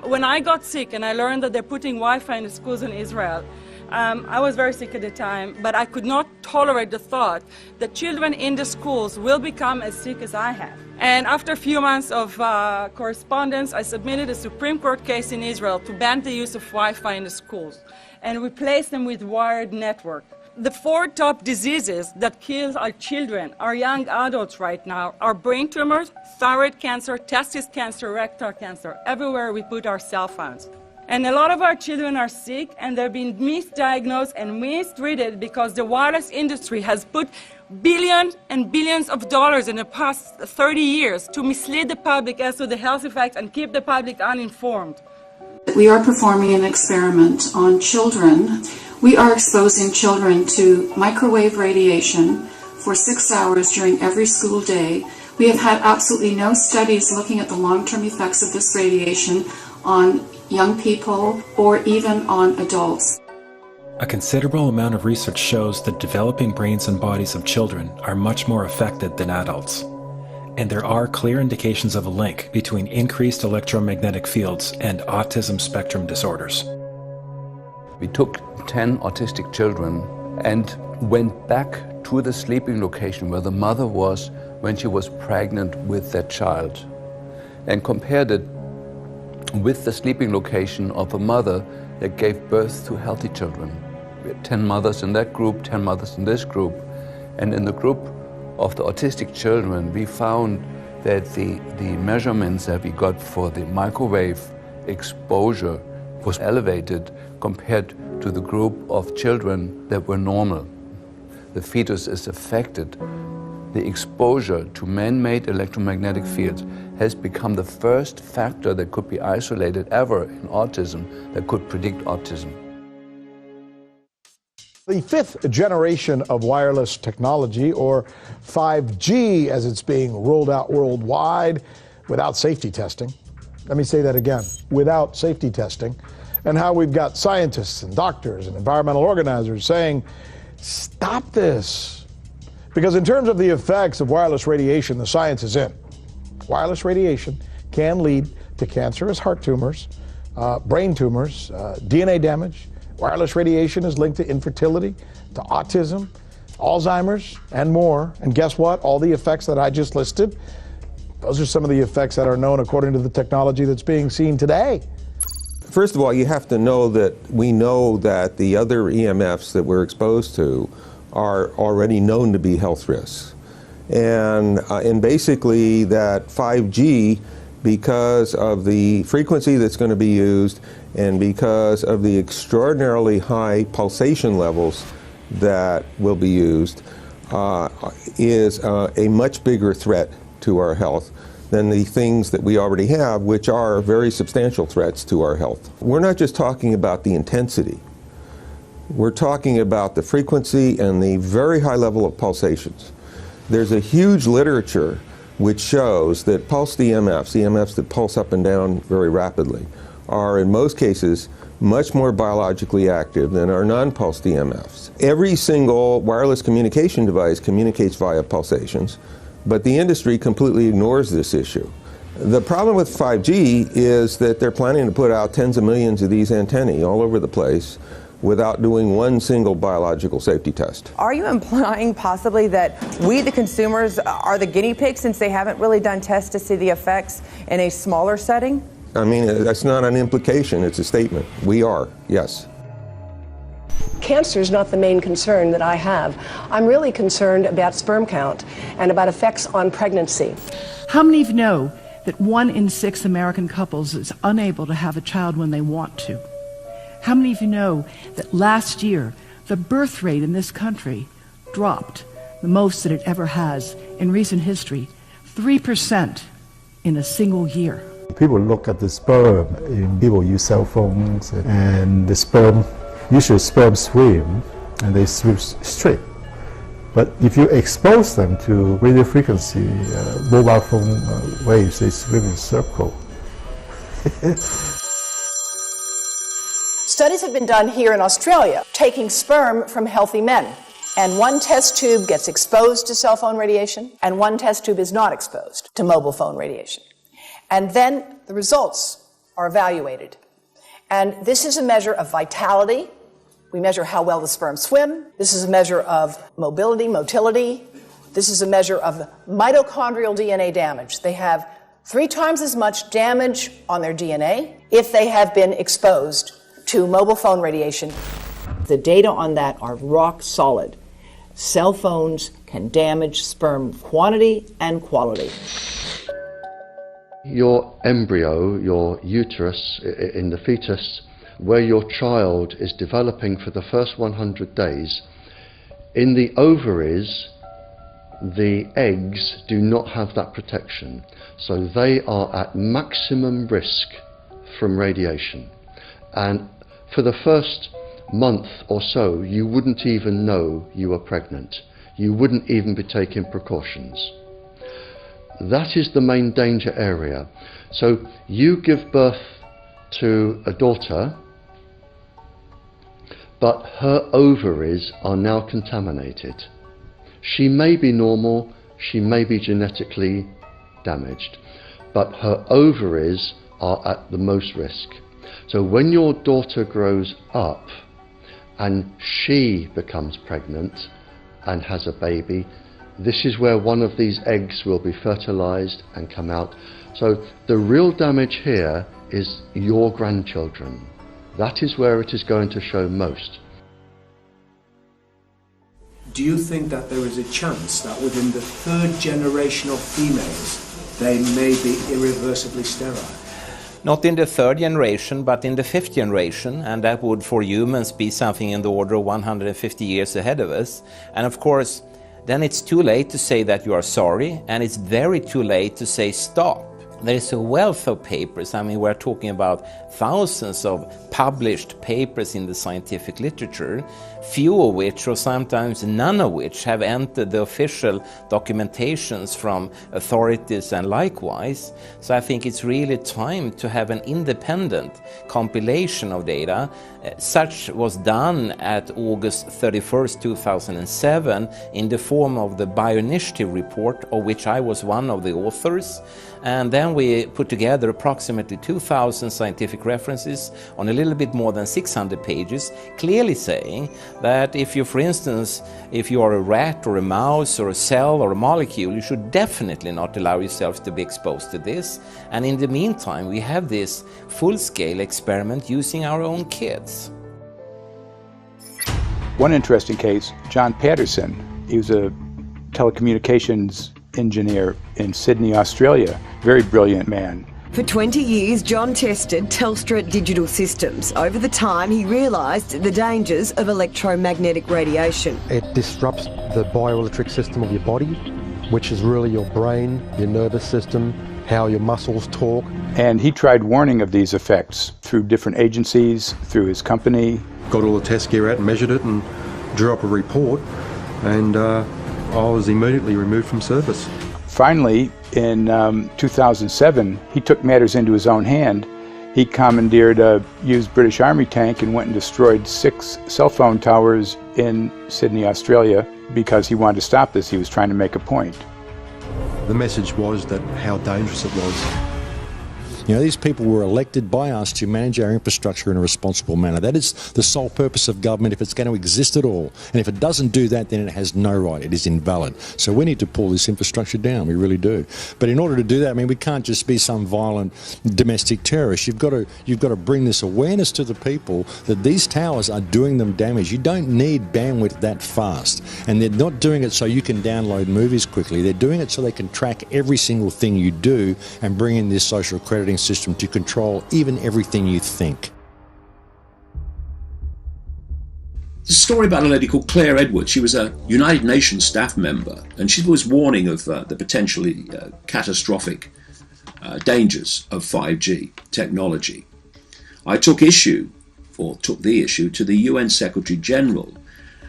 When I got sick and I learned that they're putting Wi-Fi in the schools in Israel, I was very sick at the time, but I could not tolerate the thought that children in the schools will become as sick as I have. And after a few months of correspondence, I submitted a Supreme Court case in Israel to ban the use of Wi-Fi in the schools and replace them with wired network. The 4 top diseases that kill our children, our young adults right now, are brain tumors, thyroid cancer, testis cancer, rectal cancer, everywhere we put our cell phones. And a lot of our children are sick and they're being misdiagnosed and mistreated because the wireless industry has put billions and billions of dollars in the past 30 years to mislead the public as to the health effects and keep the public uninformed. We are performing an experiment on children. We are exposing children to microwave radiation for 6 hours during every school day. We have had absolutely no studies looking at the long-term effects of this radiation on young people or even on adults. A considerable amount of research shows that developing brains and bodies of children are much more affected than adults. And there are clear indications of a link between increased electromagnetic fields and autism spectrum disorders. We took 10 autistic children and went back to the sleeping location where the mother was when she was pregnant with that child and compared it with the sleeping location of a mother that gave birth to healthy children. We had 10 mothers in that group, 10 mothers in this group, and in the group of the autistic children, we found that the measurements that we got for the microwave exposure was elevated compared to the group of children that were normal. The fetus is affected. The exposure to man-made electromagnetic fields has become the first factor that could be isolated ever in autism that could predict autism. The fifth generation of wireless technology, or 5G as it's being rolled out worldwide without safety testing. Let me say that again, without safety testing. And how we've got scientists and doctors and environmental organizers saying, stop this. Because in terms of the effects of wireless radiation, the science is in. Wireless radiation can lead to cancerous heart tumors, brain tumors, DNA damage. Wireless radiation is linked to infertility, to autism, Alzheimer's, and more. And guess what? All the effects that I just listed, those are some of the effects that are known according to the technology that's being seen today. First of all, you have to know that we know that the other EMFs that we're exposed to are already known to be health risks. And basically that 5G, because of the frequency that's going to be used and because of the extraordinarily high pulsation levels that will be used, is a much bigger threat to our health than the things that we already have, which are very substantial threats to our health. We're not just talking about the intensity. We're talking about the frequency and the very high level of pulsations. There's a huge literature which shows that pulsed EMFs, EMFs that pulse up and down very rapidly, are in most cases much more biologically active than our non-pulsed EMFs. Every single wireless communication device communicates via pulsations, but the industry completely ignores this issue. The problem with 5G is that they're planning to put out tens of millions of these antennae all over the place without doing one single biological safety test. Are you implying possibly that we, the consumers, are the guinea pigs since they haven't really done tests to see the effects in a smaller setting? I mean, that's not an implication, it's a statement. We are, yes. Cancer is not the main concern that I have. I'm really concerned about sperm count and about effects on pregnancy. How many of you know that 1 in 6 American couples is unable to have a child when they want to? How many of you know that last year the birth rate in this country dropped the most that it ever has in recent history, 3% in a single year? People look at the sperm, and people use cell phones, and the sperm, usually sperm swim, and they swim straight. But if you expose them to radio frequency, mobile phone waves, they swim in a circle. Studies have been done here in Australia, taking sperm from healthy men. And one test tube gets exposed to cell phone radiation, and one test tube is not exposed to mobile phone radiation. And then the results are evaluated. And this is a measure of vitality. We measure how well the sperm swim. This is a measure of motility. This is a measure of mitochondrial DNA damage. They have 3 times as much damage on their DNA if they have been exposed to mobile phone radiation. The data on that are rock solid. Cell phones can damage sperm quantity and quality. Your embryo, your uterus in the fetus, where your child is developing for the first 100 days, in the ovaries, the eggs do not have that protection. So they are at maximum risk from radiation. And for the first month or so, you wouldn't even know you were pregnant. You wouldn't even be taking precautions. That is the main danger area. So you give birth to a daughter, but her ovaries are now contaminated. She may be normal, she may be genetically damaged, but her ovaries are at the most risk. So when your daughter grows up and she becomes pregnant and has a baby, this is where one of these eggs will be fertilized and come out. So the real damage here is your grandchildren. That is where it is going to show most. Do you think that there is a chance that within the third generation of females they may be irreversibly sterile? Not in the third generation, but in the fifth generation, and that would for humans be something in the order of 150 years ahead of us. And of course, then it's too late to say that you are sorry, and it's very too late to say stop. There is a wealth of papers. I mean, we're talking about thousands of published papers in the scientific literature, few of which, or sometimes none of which, have entered the official documentations from authorities and likewise. So I think it's really time to have an independent compilation of data. Such was done at August 31st, 2007 in the form of the Bioinitiative report, of which I was one of the authors. And then we put together approximately 2,000 scientific references on a little bit more than 600 pages, clearly saying that if you, for instance, if you are a rat or a mouse or a cell or a molecule, you should definitely not allow yourself to be exposed to this. And in the meantime, we have this full-scale experiment using our own kids. One interesting case, John Patterson, he was a telecommunications engineer in Sydney, Australia. Very brilliant man. For 20 years, John tested Telstra digital systems. Over the time, he realised the dangers of electromagnetic radiation. It disrupts the bioelectric system of your body, which is really your brain, your nervous system, how your muscles talk. And he tried warning of these effects through different agencies, through his company. Got all the test gear out and measured it and drew up a report, and I was immediately removed from service. Finally, in 2007, he took matters into his own hand. He commandeered a used British Army tank and went and destroyed 6 cell phone towers in Sydney, Australia, because he wanted to stop this. He was trying to make a point. The message was that how dangerous it was. You know, these people were elected by us to manage our infrastructure in a responsible manner. That is the sole purpose of government if it's going to exist at all. And if it doesn't do that, then it has no right. It is invalid. So we need to pull this infrastructure down. We really do. But in order to do that, I mean, we can't just be some violent domestic terrorist. You've got to bring this awareness to the people that these towers are doing them damage. You don't need bandwidth that fast. And they're not doing it so you can download movies quickly. They're doing it so they can track every single thing you do and bring in this social crediting system to control even everything you think. There's a story about a lady called Claire Edwards. She was a United Nations staff member, and she was warning of the potentially catastrophic dangers of 5G technology. I took the issue to the UN Secretary General,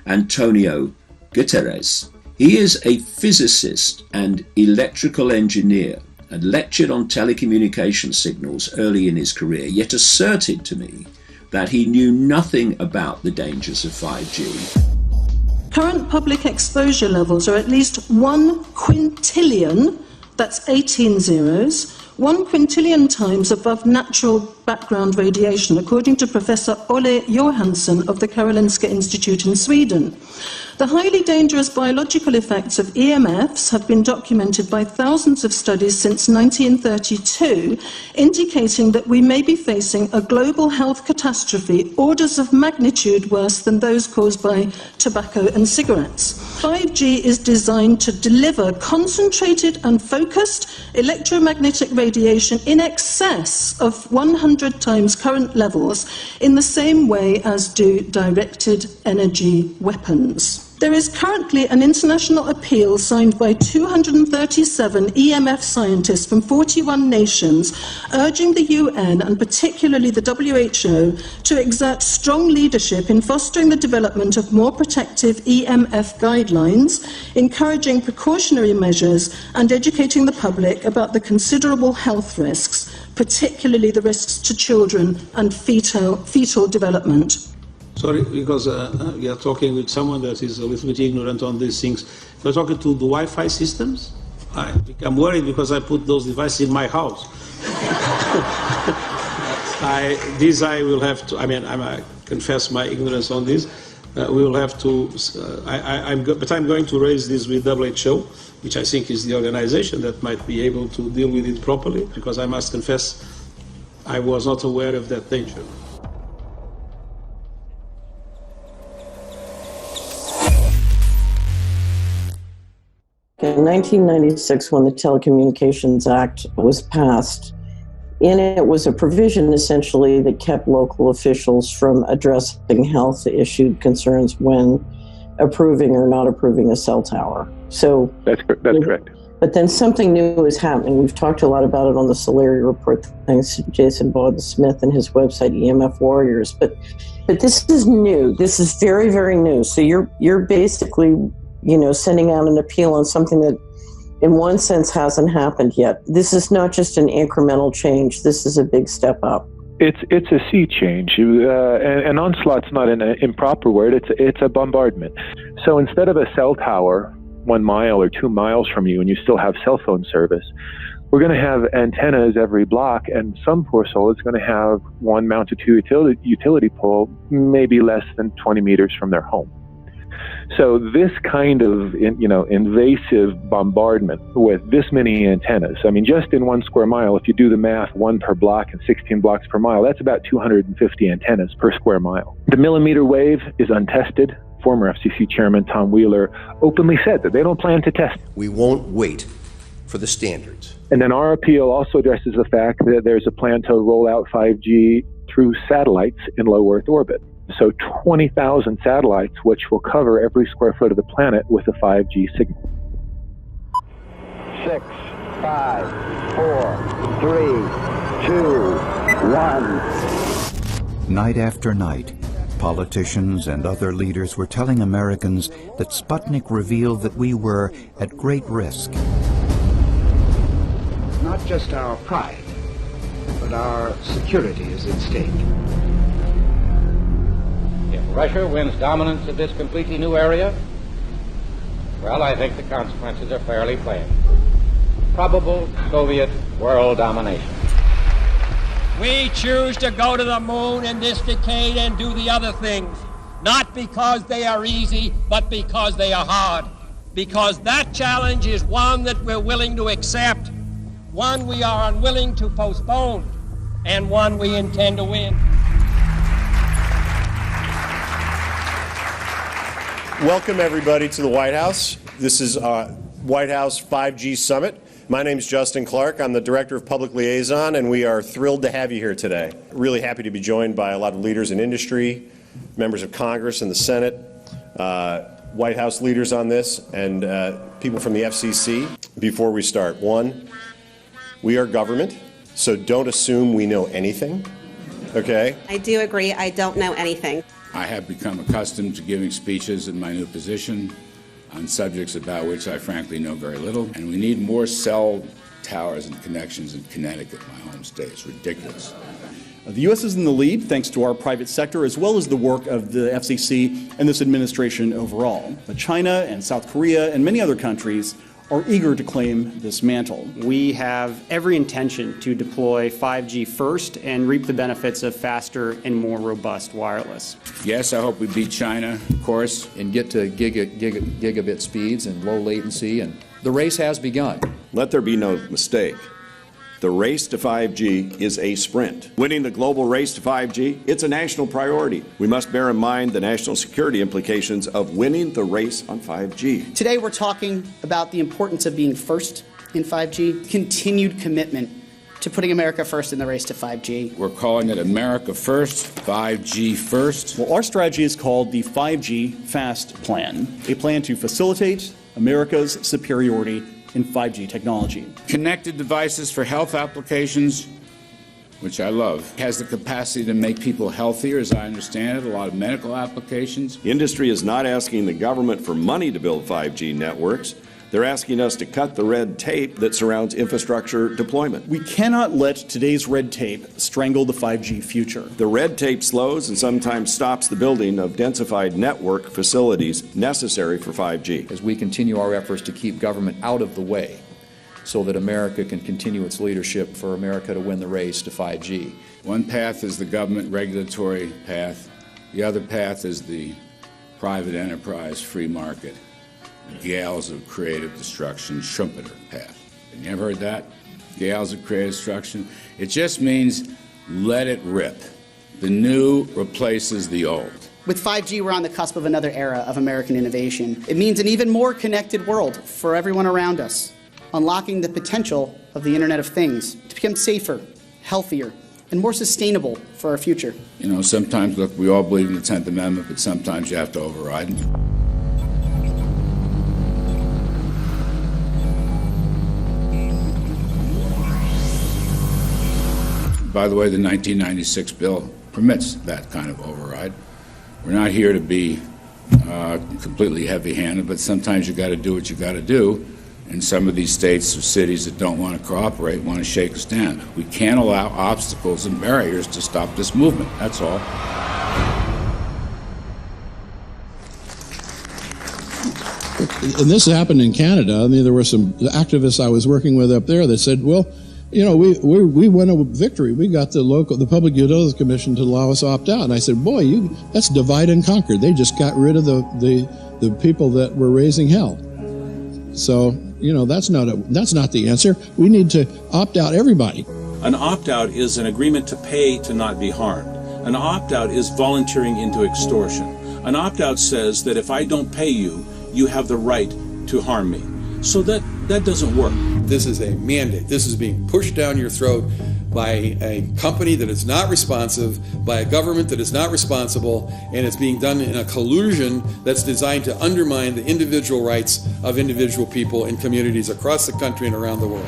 Antonio Guterres. He is a physicist and electrical engineer, and lectured on telecommunication signals early in his career, yet asserted to me that he knew nothing about the dangers of 5G. Current public exposure levels are at least 1 quintillion, that's 18 zeros, 1 quintillion times above natural background radiation, according to Professor Olle Johansson of the Karolinska Institute in Sweden. The highly dangerous biological effects of EMFs have been documented by thousands of studies since 1932, indicating that we may be facing a global health catastrophe orders of magnitude worse than those caused by tobacco and cigarettes. 5G is designed to deliver concentrated and focused electromagnetic radiation in excess of 100 times current levels in the same way as do directed energy weapons. There is currently an international appeal signed by 237 EMF scientists from 41 nations, urging the UN and particularly the WHO to exert strong leadership in fostering the development of more protective EMF guidelines, encouraging precautionary measures and educating the public about the considerable health risks, particularly the risks to children and fetal development. Sorry, because we are talking with someone that is a little bit ignorant on these things. If we're talking to the Wi-Fi systems, I become worried because I put those devices in my house. I will have to, I confess my ignorance on this. We will have to, but I'm going to raise this with WHO, which I think is the organization that might be able to deal with it properly, because I must confess I was not aware of that danger. In 1996, when the Telecommunications Act was passed, in it was a provision essentially that kept local officials from addressing health issue concerns when approving or not approving a cell tower. So that's correct. But then something new is happening. We've talked a lot about it on the Solari report, thanks to Jason Bogdan-Smith and his website EMF Warriors. But this is new. This is very, very new. So you're basically, sending out an appeal on something that in one sense hasn't happened yet. This is not just an incremental change. This is a big step up. It's a sea change. An onslaught's not an improper word. It's a bombardment. So instead of a cell tower 1 mile or 2 miles from you and you still have cell phone service, we're going to have antennas every block, and some poor soul is going to have one mounted to a utility pole maybe less than 20 meters from their home. So this kind of, invasive bombardment with this many antennas, just in 1 square mile, if you do the math, 1 per block and 16 blocks per mile, that's about 250 antennas per square mile. The millimeter wave is untested. Former FCC Chairman Tom Wheeler openly said that they don't plan to test. We won't wait for the standards. And then our appeal also addresses the fact that there's a plan to roll out 5G through satellites in low Earth orbit. So 20,000 satellites, which will cover every square foot of the planet with a 5G signal. 6, 5, 4, 3, 2, 1. Night after night, politicians and other leaders were telling Americans that Sputnik revealed that we were at great risk. Not just our pride, but our security is at stake. If Russia wins dominance of this completely new area, well, I think the consequences are fairly plain. Probable Soviet world domination. We choose to go to the moon in this decade and do the other things, not because they are easy, but because they are hard. Because that challenge is one that we're willing to accept, one we are unwilling to postpone, and one we intend to win. Welcome, everybody, to the White House. This is White House 5G Summit. My name is Justin Clark. I'm the Director of Public Liaison, and we are thrilled to have you here today. Really happy to be joined by a lot of leaders in industry, members of Congress and the Senate, White House leaders on this, and people from the FCC. Before we start, one, we are government, so don't assume we know anything, okay? I do agree, I don't know anything. I have become accustomed to giving speeches in my new position on subjects about which I frankly know very little, and we need more cell towers and connections in Connecticut, my home state. It's ridiculous. The U.S. is in the lead thanks to our private sector as well as the work of the FCC and this administration overall. But China and South Korea and many other countries are eager to claim this mantle. We have every intention to deploy 5G first and reap the benefits of faster and more robust wireless. Yes, I hope we beat China, of course. And get to gigabit speeds and low latency, and the race has begun. Let there be no mistake. The race to 5G is a sprint. Winning the global race to 5G, it's a national priority. We must bear in mind the national security implications of winning the race on 5G. Today we're talking about the importance of being first in 5G, continued commitment to putting America first in the race to 5G. We're calling it America First, 5G First. Well, our strategy is called the 5G Fast Plan, a plan to facilitate America's superiority in 5G technology. Connected devices for health applications, which I love, has the capacity to make people healthier, as I understand it, a lot of medical applications. The industry is not asking the government for money to build 5G networks. They're asking us to cut the red tape that surrounds infrastructure deployment. We cannot let today's red tape strangle the 5G future. The red tape slows and sometimes stops the building of densified network facilities necessary for 5G. As we continue our efforts to keep government out of the way, so that America can continue its leadership for America to win the race to 5G. One path is the government regulatory path. The other path is the private enterprise free market, gales of creative destruction, Schumpeter path. You ever heard that? Gales of creative destruction? It just means let it rip. The new replaces the old. With 5G, we're on the cusp of another era of American innovation. It means an even more connected world for everyone around us, unlocking the potential of the Internet of Things to become safer, healthier, and more sustainable for our future. You know, sometimes, look, we all believe in the 10th Amendment, but sometimes you have to override it. By the way, the 1996 bill permits that kind of override. We're not here to be completely heavy-handed, but sometimes you got to do what you got to do. And some of these states or cities that don't want to cooperate want to shake us down. We can't allow obstacles and barriers to stop this movement. That's all. And this happened in Canada. I mean, there were some activists I was working with up there that said, well, you know, we won a victory. We got the Public Utilities Commission to allow us to opt out. And I said, boy, that's divide and conquer. They just got rid of the people that were raising hell. So, you know, that's not the answer. We need to opt out everybody. An opt-out is an agreement to pay to not be harmed. An opt-out is volunteering into extortion. An opt-out says that if I don't pay you, you have the right to harm me. So that doesn't work. This is a mandate. This is being pushed down your throat by a company that is not responsive, by a government that is not responsible, and it's being done in a collusion that's designed to undermine the individual rights of individual people in communities across the country and around the world.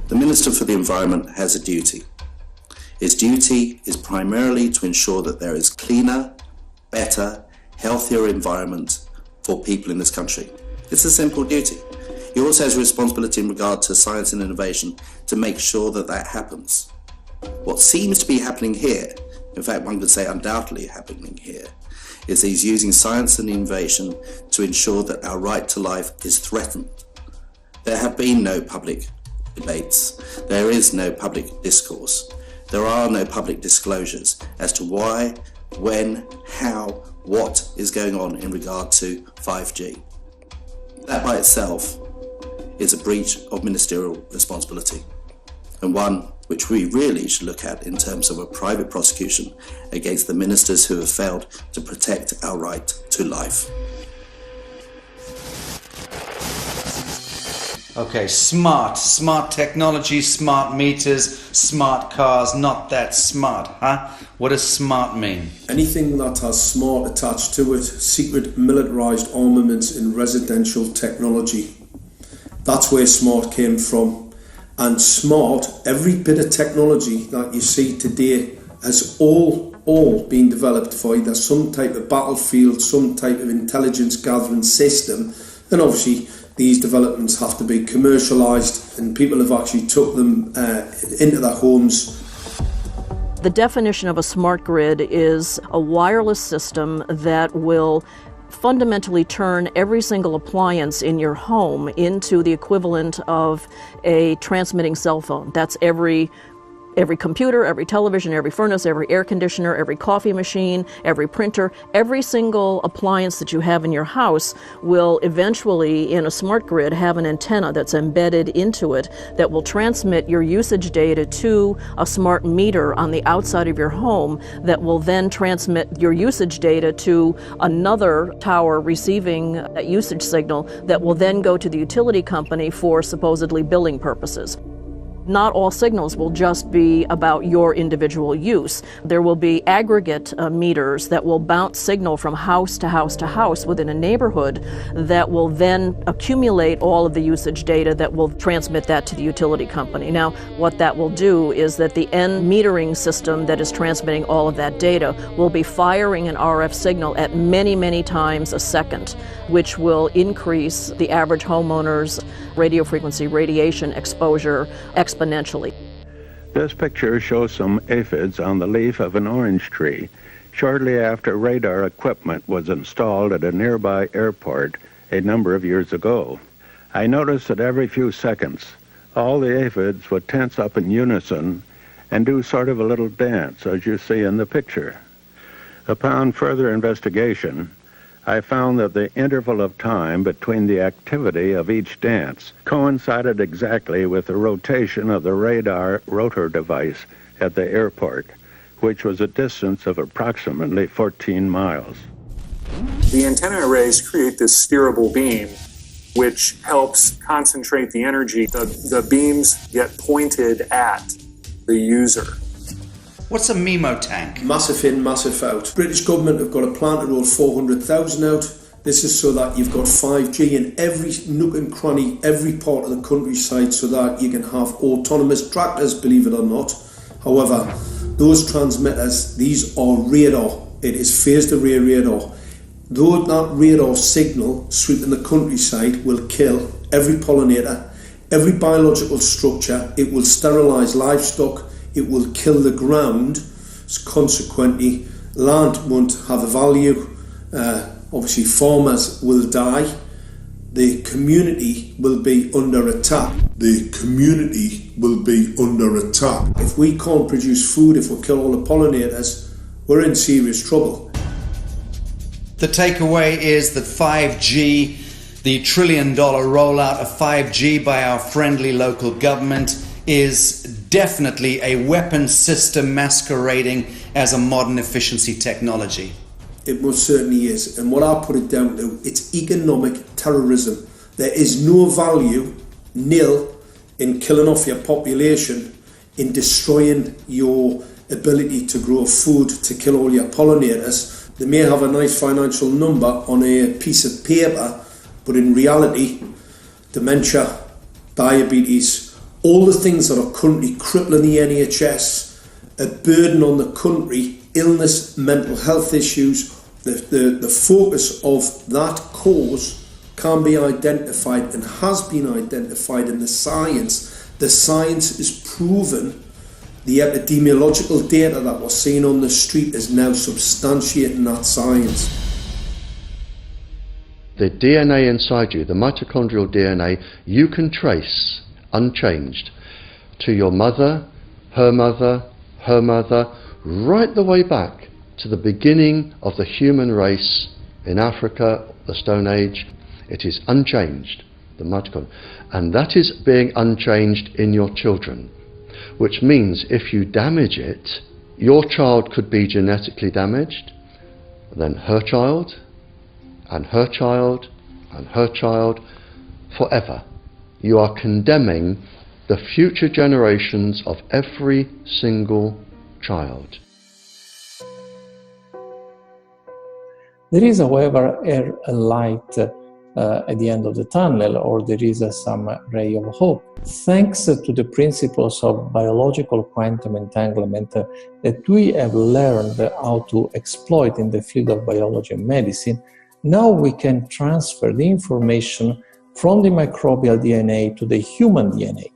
The Minister for the Environment has a duty. His duty is primarily to ensure that there is cleaner, better, healthier environment for people in this country. It's a simple duty. He also has a responsibility in regard to science and innovation to make sure that that happens. What seems to be happening here, in fact one could say undoubtedly happening here, is he's using science and innovation to ensure that our right to life is threatened. There have been no public debates. There is no public discourse. There are no public disclosures as to why, when, how, what is going on in regard to 5G. That by itself is a breach of ministerial responsibility, and one which we really should look at in terms of a private prosecution against the ministers who have failed to protect our right to life. Okay, smart technology, smart meters, smart cars, not that smart, huh? What does smart mean? Anything that has smart attached to it, secret militarized armaments in residential technology. That's where smart came from. And smart, every bit of technology that you see today has all been developed for either some type of battlefield, some type of intelligence gathering system, and obviously these developments have to be commercialised, and people have actually took them into their homes. The definition of a smart grid is a wireless system that will fundamentally turn every single appliance in your home into the equivalent of a transmitting cell phone. That's every computer, every television, every furnace, every air conditioner, every coffee machine, every printer, every single appliance that you have in your house will eventually, in a smart grid, have an antenna that's embedded into it that will transmit your usage data to a smart meter on the outside of your home that will then transmit your usage data to another tower receiving that usage signal that will then go to the utility company for supposedly billing purposes. Not all signals will just be about your individual use. There will be aggregate meters that will bounce signal from house to house to house within a neighborhood that will then accumulate all of the usage data that will transmit that to the utility company. Now, what that will do is that the end metering system that is transmitting all of that data will be firing an RF signal at many, many times a second, which will increase the average homeowner's radio frequency radiation exposure exponentially. This picture shows some aphids on the leaf of an orange tree shortly after radar equipment was installed at a nearby airport a number of years ago. I noticed that every few seconds, all the aphids would tense up in unison and do sort of a little dance, as you see in the picture. Upon further investigation, I found that the interval of time between the activity of each dance coincided exactly with the rotation of the radar rotor device at the airport, which was a distance of approximately 14 miles. The antenna arrays create this steerable beam, which helps concentrate the energy. The beams get pointed at the user. What's a MIMO tank? Massive in, massive out. British government have got a plan to roll 400,000 out. This is so that you've got 5G in every nook and cranny, every part of the countryside, so that you can have autonomous tractors, believe it or not. However, those transmitters, these are radar. It is phased array radar. Though that radar signal sweeping the countryside will kill every pollinator, every biological structure, it will sterilise livestock, it will kill the ground, so consequently land won't have a value, obviously farmers will die, the community will be under attack. The community will be under attack. If we can't produce food, if we kill all the pollinators, we're in serious trouble. The takeaway is that 5G, the $1 trillion rollout of 5G by our friendly local government, is definitely a weapon system masquerading as a modern efficiency technology. It most certainly is, and what I put it down to, it's economic terrorism. There is no value, nil, in killing off your population, in destroying your ability to grow food, to kill all your pollinators. They may have a nice financial number on a piece of paper, but in reality, dementia, diabetes, all the things that are currently crippling the NHS, a burden on the country, illness, mental health issues, the focus of that cause can be identified and has been identified in the science. The science is proven. The epidemiological data that we're seeing on the street is now substantiating that science. The DNA inside you, the mitochondrial DNA, you can trace unchanged to your mother, her mother, her mother, right the way back to the beginning of the human race in Africa, the Stone Age. It is unchanged, the mitochondria, and that is being unchanged in your children, which means if you damage it, your child could be genetically damaged, then her child, and her child, and her child, forever. You are condemning the future generations of every single child. There is, however, a light at the end of the tunnel, or there is some ray of hope. Thanks to the principles of biological quantum entanglement that we have learned how to exploit in the field of biology and medicine, now we can transfer the information from the microbial DNA to the human DNA.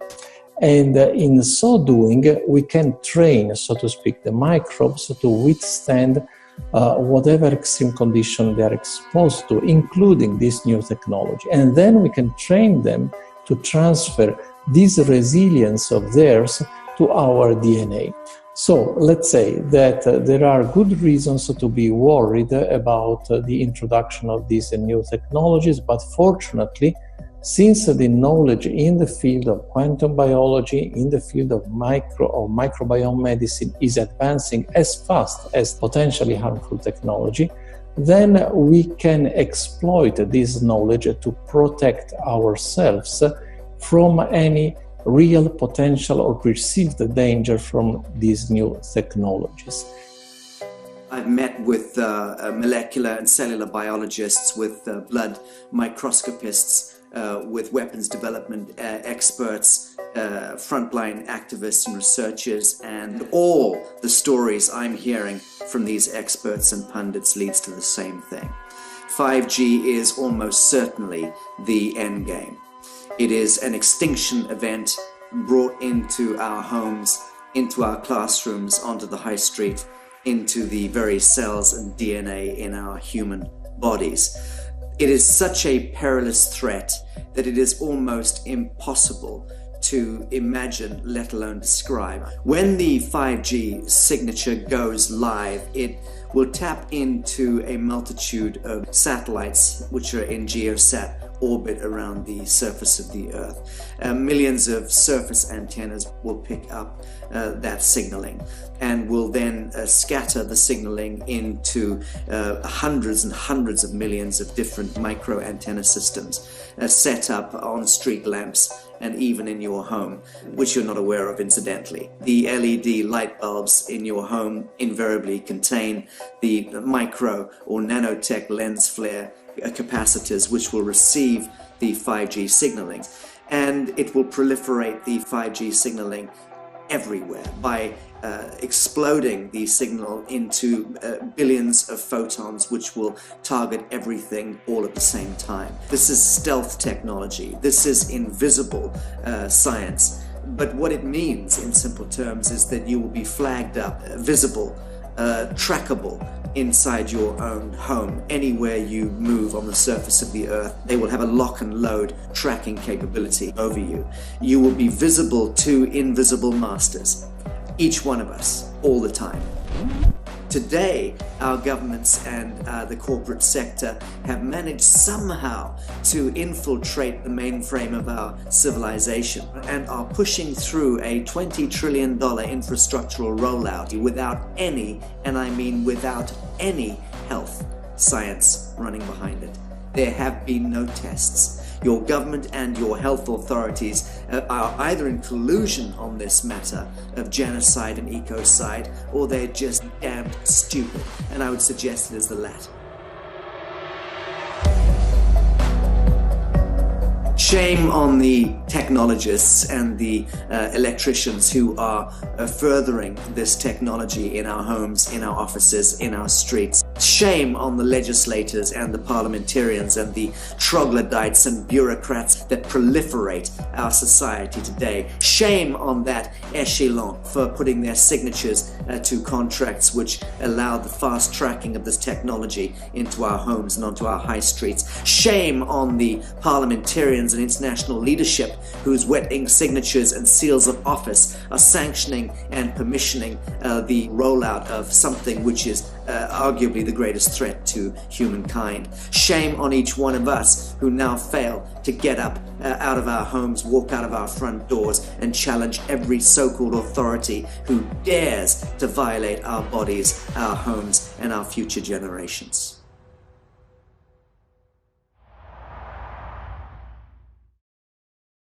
And in so doing, we can train, so to speak, the microbes to withstand whatever extreme condition they are exposed to, including this new technology. And then we can train them to transfer this resilience of theirs to our DNA. So let's say that there are good reasons to be worried about the introduction of these new technologies, but fortunately, since the knowledge in the field of quantum biology, in the field of microbiome medicine is advancing as fast as potentially harmful technology, then we can exploit this knowledge to protect ourselves from any real potential or perceived danger from these new technologies. I've met with molecular and cellular biologists, with blood microscopists, with weapons development experts, frontline activists and researchers, and all the stories I'm hearing from these experts and pundits leads to the same thing. 5G is almost certainly the end game. It is an extinction event brought into our homes, into our classrooms, onto the high street, into the very cells and DNA in our human bodies. It is such a perilous threat that it is almost impossible to imagine, let alone describe. When the 5G signature goes live, it will tap into a multitude of satellites which are in geosat orbit around the surface of the Earth. Millions of surface antennas will pick up that signaling and will then scatter the signaling into hundreds and hundreds of millions of different micro antenna systems set up on street lamps and even in your home, which you're not aware of incidentally. The LED light bulbs in your home invariably contain the micro or nanotech lens flare capacitors which will receive the 5G signaling, and it will proliferate the 5G signaling everywhere by exploding the signal into billions of photons which will target everything all at the same time. This is stealth technology. This is invisible science. But what it means in simple terms is that you will be flagged up, visible, trackable inside your own home. Anywhere you move on the surface of the Earth, they will have a lock and load tracking capability over you. You will be visible to invisible masters, each one of us, all the time. Today, our governments and the corporate sector have managed somehow to infiltrate the mainframe of our civilization and are pushing through a $20 trillion infrastructural rollout without any, and I mean without any, health science running behind it. There have been no tests. Your government and your health authorities are either in collusion on this matter of genocide and ecocide, or they're just damned stupid, and I would suggest it is the latter. Shame on the technologists and the electricians who are furthering this technology in our homes, in our offices, in our streets. Shame on the legislators and the parliamentarians and the troglodytes and bureaucrats that proliferate our society today. Shame on that echelon for putting their signatures to contracts which allow the fast tracking of this technology into our homes and onto our high streets. Shame on the parliamentarians and international leadership whose wet ink signatures and seals of office are sanctioning and permissioning the rollout of something which is arguably the greatest threat to humankind. Shame on each one of us who now fail to get up out of our homes, walk out of our front doors, and challenge every so-called authority who dares to violate our bodies, our homes, and our future generations.